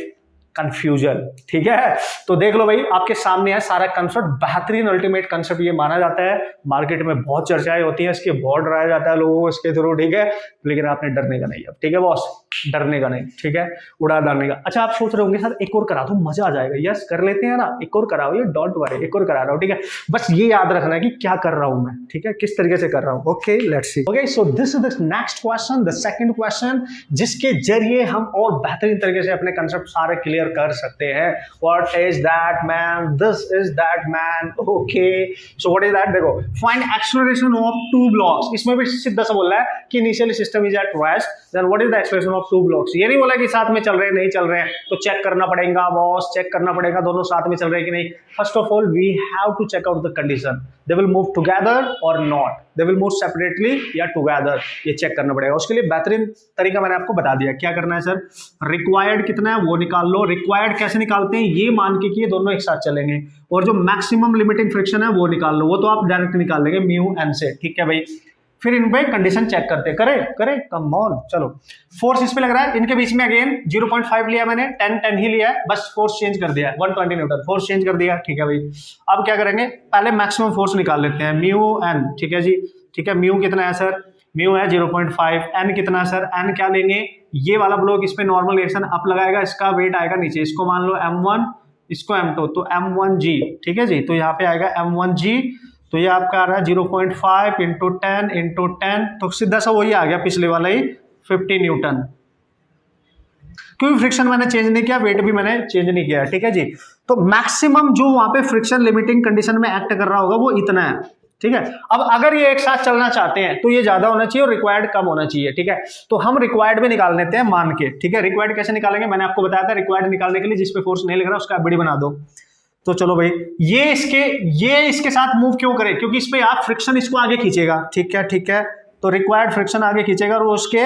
confusion. ठीक है, तो देख लो भाई आपके सामने है सारा कंसेप्ट. बेहतरीन अल्टीमेट कंसेप्ट ये माना जाता है, मार्केट में बहुत चर्चाएं होती हैं इसके, बहुत डराया जाता है लोगों को इसके थ्रू. ठीक है, लेकिन आपने डरने का नहीं अब. ठीक है बॉस, डरने का नहीं. ठीक है, उड़ा डालने का. अच्छा आप सोच रहे होंगे सर एक और करा दो मजा आ जाएगा. यस कर लेते हैं ना, एक और कराओ, ये डोंट वरी, एक और करा रहा हूं. ठीक है, बस ये याद रखना है कि क्या कर रहा हूं मैं. ठीक है, किस तरीके से कर रहा हूं. Okay let's see. Okay so this is the next question, the second question, जिसके जरिए हम और बेहतरीन तरीके से अपने कंसेप्ट सारे क्लियर कर सकते हैं. What is that man, this is that man. Okay so what is that, देखो find acceleration of two blocks. इसमें भी सीधा सा बोल रहा है कि initial system is at rest, then what is the acceleration of two blocks. ये नहीं बोला कि साथ में चल रहे हैं नहीं चल रहे हैं, तो चेक करना पड़ेगा बॉस, चेक करना पड़ेगा दोनों साथ में चल रहे हैं कि नहीं. First of all we have to check out the condition, they will move together और not, they will move separately या टुगेदर, ये चेक करना पड़ेगा. उसके लिए बेहतरीन तरीका मैंने आपको बता दिया. क्या करना है सर, रिक्वायर्ड कितना है वो निकाल लो. रिक्वायर्ड कैसे निकालते हैं, ये मान के कि ये दोनों एक साथ चलेंगे, और जो मैक्सिमम लिमिटिंग फ्रिक्शन है वो निकाल लो. वो तो आप डायरेक्ट निकाल लेंगे म्यू एन से. ठीक है भाई, फिर इन पे कंडीशन चेक करते करे कम ऑन. चलो फोर्स इस पे लग रहा है, इनके बीच में अगेन 0.5 लिया मैंने, 10 ही लिया है, बस फोर्स चेंज कर दिया है, 120 न्यूटन फोर्स चेंज कर दिया. ठीक है भाई, अब क्या करेंगे, पहले मैक्सिमम फोर्स निकाल लेते हैं, म्यू एन. ठीक है जी, ठीक है, म्यू कितना है सर, म्यू है 0.5, एन कितना है सर, एन क्या लेंगे, ये वाला ब्लॉक इस पे नॉर्मल रिएक्शन अप लगाएगा, इसका वेट आएगा नीचे, इसको मान लो m1, इसको m2, तो m1g. ठीक है जी, तो यहाँ पे आएगा m1g, तो ये आपका आ रहा है 0.5 इंटू 10, तो सीधा सा वही आ गया पिछले वाला ही 50 न्यूटन. क्योंकि फ्रिक्शन मैंने चेंज नहीं किया, वेट भी मैंने चेंज नहीं किया. ठीक है जी, तो मैक्सिमम जो वहां पे फ्रिक्शन लिमिटिंग कंडीशन में एक्ट कर रहा होगा वो इतना है. ठीक है, अब अगर ये एक साथ चलना चाहते हैं तो ये ज्यादा होना चाहिए और रिक्वायर्ड कम होना चाहिए. ठीक है, तो हम रिक्वायर्ड भी निकाल लेते हैं मान के. ठीक है, रिक्वायर्ड कैसे निकालेंगे, मैंने आपको बताया था. रिक्वायर्ड निकालने के लिए जिस पे फोर्स नहीं लग रहा उसका एबीडी बना दो. तो चलो भाई, ये इसके साथ मूव क्यों करें, क्योंकि इस पे आप फ्रिक्शन इसको आगे खींचेगा. ठीक है, ठीक है, तो रिक्वायर्ड फ्रिक्शन आगे खींचेगा और उसके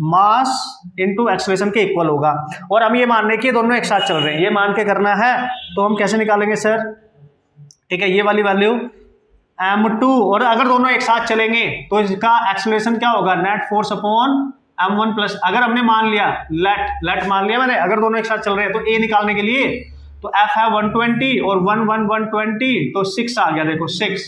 मास इनटू एक्सेलरेशन के इक्वल होगा. और हम ये मान रहे हैं कि दोनों एक साथ चल रहे हैं, ये मान के करना है. तो हम कैसे निकालेंगे सर, ठीक है, ये वाली वैल्यू m2, और अगर दोनों एक साथ चलेंगे तो इसका एक्सेलरेशन क्या होगा, net force upon m1 plus, अगर हमने मान लिया लेट मान लिया मैंने, अगर दोनों एक साथ चल रहे हैं तो a निकालने के लिए तो f है 120 और 120, तो 6 आ गया, देखो 6.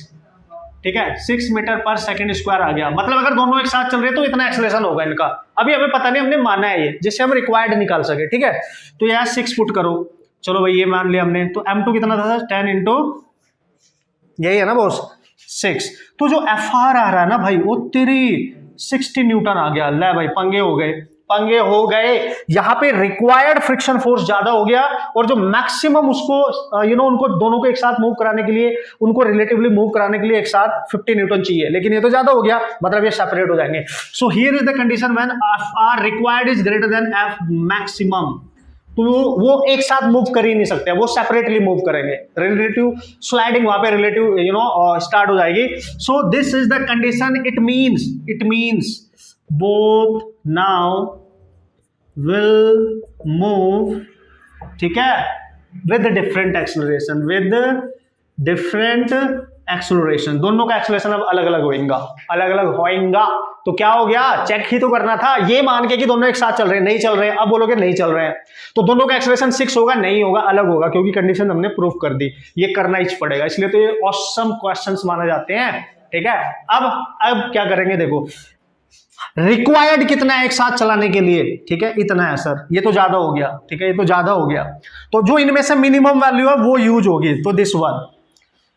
ठीक है, 6 मीटर पर सेकंड स्क्वायर आ गया. मतलब अगर दोनों एक साथ चल रहे हैं तो इतना एक्सेलरेशन होगा इनका. अभी हमें पता नहीं, हमने माना है ये, जिससे हम रिक्वायर्ड निकाल सके. ठीक है, तो यहाँ 6 पुट करो. चलो भाई ये मान लिया हमने, तो m2 कितना था, 10 इंटू, यही है ना बॉस, 6. तो जो एफ आर आ रहा है ना भाई, वो तेरी 60 न्यूटन आ गया. ले भाई पंगे हो गए. यहां पे रिक्वायर्ड फ्रिक्शन फोर्स ज्यादा हो गया, और जो मैक्सिमम उसको उनको दोनों को एक साथ मूव कराने के लिए, उनको रिलेटिवली मूव कराने के लिए एक साथ 50 न्यूटन चाहिए, लेकिन ये तो ज्यादा हो गया, मतलब ये सेपरेट हो जाएंगे. So here is the condition when F R required is greater than F maximum. तो वो एक साथ मूव कर ही नहीं सकते, वो सेपरेटली मूव करेंगे. रिलेटिव स्लाइडिंग वहां पे रिलेटिव स्टार्ट हो जाएगी. सो this is the condition. It means both now will move, ठीक है, विद डिफरेंट एक्सेलरेशन, दोनों का एक्सेलरेशन अब अलग अलग होएगा. तो क्या हो गया, चेक ही तो करना था. ये मान के कि दोनों एक साथ चल रहे हैं, नहीं चल रहे हैं, अब बोलोगे नहीं चल रहे हैं, तो दोनों का एक्सेलरेशन 6 होगा, नहीं होगा, अलग होगा, क्योंकि कंडीशन हमने प्रूफ कर दी. ये करना ही पड़ेगा, इसलिए तो ये ऑसम क्वेश्चंस माने जाते हैं. ठीक है, अब क्या करेंगे, देखो रिक्वायर्ड कितना है एक साथ चलाने के लिए. ठीक है, इतना है सर, ये तो ज्यादा हो गया. ठीक है, ये तो ज्यादा हो गया, तो जो इनमें से मिनिमम वैल्यू है वो यूज होगी, तो दिस वन.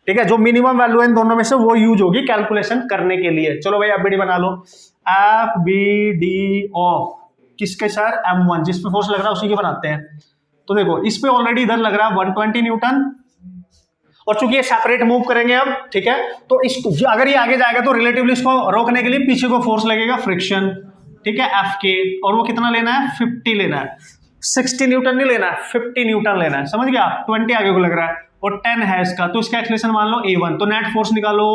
ठीक है, जो मिनिमम वैल्यू है इन दोनों में से वो यूज होगी कैलकुलेशन करने के लिए. चलो भाई एफबीडी बना लो. एफबीडी ऑफ किसके सर, m1, जिस पे फोर्स लग रहा है उसी के बनाते हैं. तो देखो इस पे ऑलरेडी इधर लग रहा है 120 न्यूटन, और चूंकि ये सेपरेट मूव करेंगे अब. ठीक है, तो इसको अगर ये आगे जाएगा तो रिलेटिवली इसको रोकने के लिए पीछे को फोर्स लगेगा, फ्रिक्शन. ठीक है, एफ के, और वो कितना लेना है, 50 लेना है. 60 न्यूटन नहीं लेना है, 50 न्यूटन लेना है. समझ गया, 20 आगे को लग रहा है और 10 है इसका, तो इसका एक्सेलरेशन मान लो a1. तो नेट फोर्स निकालो,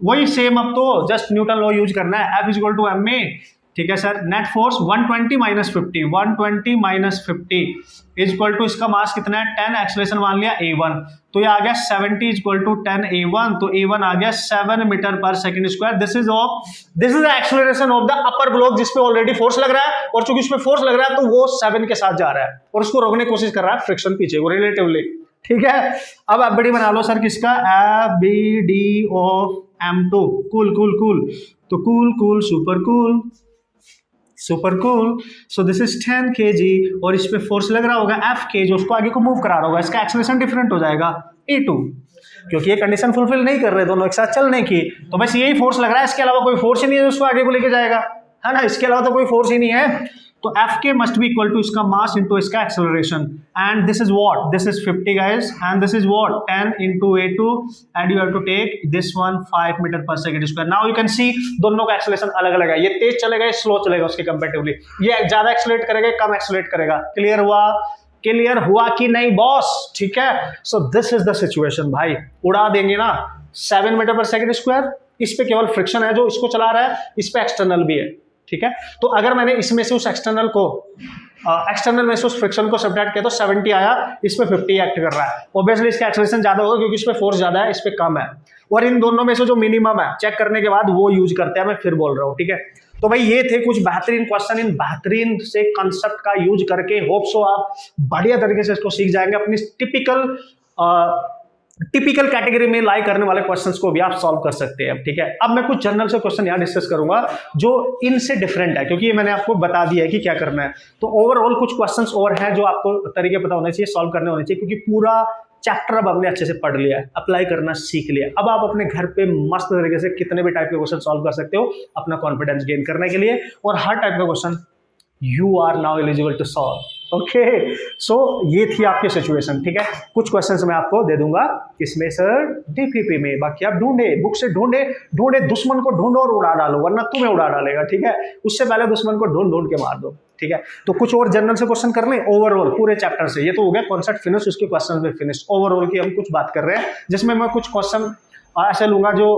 वही सेम, अब तो जस्ट न्यूटन लॉ यूज करना है. F is equal to ma ठीक है sir. Net force 120 minus 50, 120 minus 50 is equal to इसका मास कितना है 10, एक्सेलरेशन मान लिया a1, तो ये आ गया 70 इज इक्वल टू 10 a1, तो a1 आ गया 7 metre per second square. This is the acceleration of the upper block जिस पे ऑलरेडी फोर्स लग रहा है, और चूंकि उसमें फोर्स लग रहा है तो वो 7 के साथ जा रहा है और उसको रोकने की कोशिश कर रहा है फ्रिक्शन पीछे वो रिलेटिवली, ठीक है। अब एबीडी बना लो सर किसका, ABD of M2, cool cool cool, तो cool cool super cool, so this is 10 kg, और इस पे फोर्स लग रहा होगा F जो उसको आगे को मूव करा रहा होगा, इसका एक्सेलरेशन डिफरेंट हो जाएगा A2, क्योंकि ये कंडीशन फुलफिल नहीं कर रहे दोनों एक साथ चलने की, तो बस यही फोर्स लग रहा है, इसके अलावा कोई फोर्स ही नहीं है जो उसको आगे को लेके जाएगा, है ना, इसके अलावा तो कोई फोर्स ही नहीं है। तो एफ के मस्ट बी इक्वल टू इसका मास इंटू इसका acceleration, and this is what, this is 50 guys, and this is what 10 into A2, and you have to take this one 5 metre per second square. Now you can see दोनों का एक्सेलरेशन अलग अलग है, ये तेज चलेगा ये स्लो चलेगा उसके कंपैरेटिवली, ये ज्यादा एक्सेलरेट करेगा कम एक्सेलरेट करेगा। क्लियर हुआ कि नहीं बॉस, ठीक है। सो दिस इज द सिचुएशन भाई, उड़ा देंगे ना 7 मीटर पर सेकंड स्क्वायर, इस पे केवल फ्रिक्शन है जो इसको चला रहा है, इस पे एक्सटर्नल भी है, ठीक है। तो अगर मैंने इसमें से उस एक्सटर्नल में से उस फ्रिक्शन को सब्ट्रैक्ट किया तो 70 आया, इस पे 50 एक्ट कर रहा है, ऑब्वियसली इसका एक्सेलरेशन ज्यादा होगा क्योंकि इस पे फोर्स ज्यादा है, इस पे कम है, और इन दोनों में से जो मिनिमम है चेक करने के बाद वो यूज करते हैं, मैं फिर बोल रहा हूँ, ठीक है। तो भाई ये थे कुछ बेहतरीन क्वेश्चन, इन बेहतरीन से कंसेप्ट का यूज करके होप सो आप बढ़िया तरीके से इसको सीख जाएंगे, अपनी टिपिकल कैटेगरी में लाई करने वाले क्वेश्चंस को भी आप सॉल्व कर सकते हैं, ठीक है। अब मैं कुछ जनरल से क्वेश्चन यहाँ डिस्कस करूंगा जो इनसे डिफरेंट है, क्योंकि ये मैंने आपको बता दिया है कि क्या करना है। तो ओवरऑल कुछ क्वेश्चंस और हैं जो आपको तरीके पता होने चाहिए, सॉल्व करने होने चाहिए, क्योंकि पूरा चैप्टर अब हमने अच्छे से पढ़ लिया है, अप्लाई करना सीख लिया। अब आप अपने घर पे मस्त तरीके से कितने भी टाइप के क्वेश्चन सॉल्व कर सकते हो अपना कॉन्फिडेंस गेन करने के लिए, और हर टाइप का question you are now eligible to solve, okay. So ये थी आपकी सिचुएशन, ठीक है। कुछ क्वेश्चंस मैं आपको दे दूंगा, किसमें सर, डीपीपी में, बाकी आप ढूंढे बुक से, ढूंढे दुश्मन को ढूंढो और उड़ा डालो, वरना तुम्हें उड़ा डालेगा, ठीक है। उससे पहले दुश्मन को ढूंढ के मार दो, ठीक है। तो कुछ और जनरल से क्वेश्चन कर लें ओवरऑल पूरे चैप्टर से, ये तो हो गया कॉन्सेप्ट फिनिश, उसके क्वेश्चन भी फिनिश। ओवरऑल की हम कुछ बात कर रहे हैं जिसमें मैं कुछ क्वेश्चन ऐसे लूंगा जो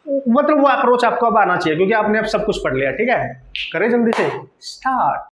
मतलब वो अप्रोच आपको अब आना चाहिए, क्योंकि आपने अब सब कुछ पढ़ लिया, ठीक है। करें जल्दी से स्टार्ट।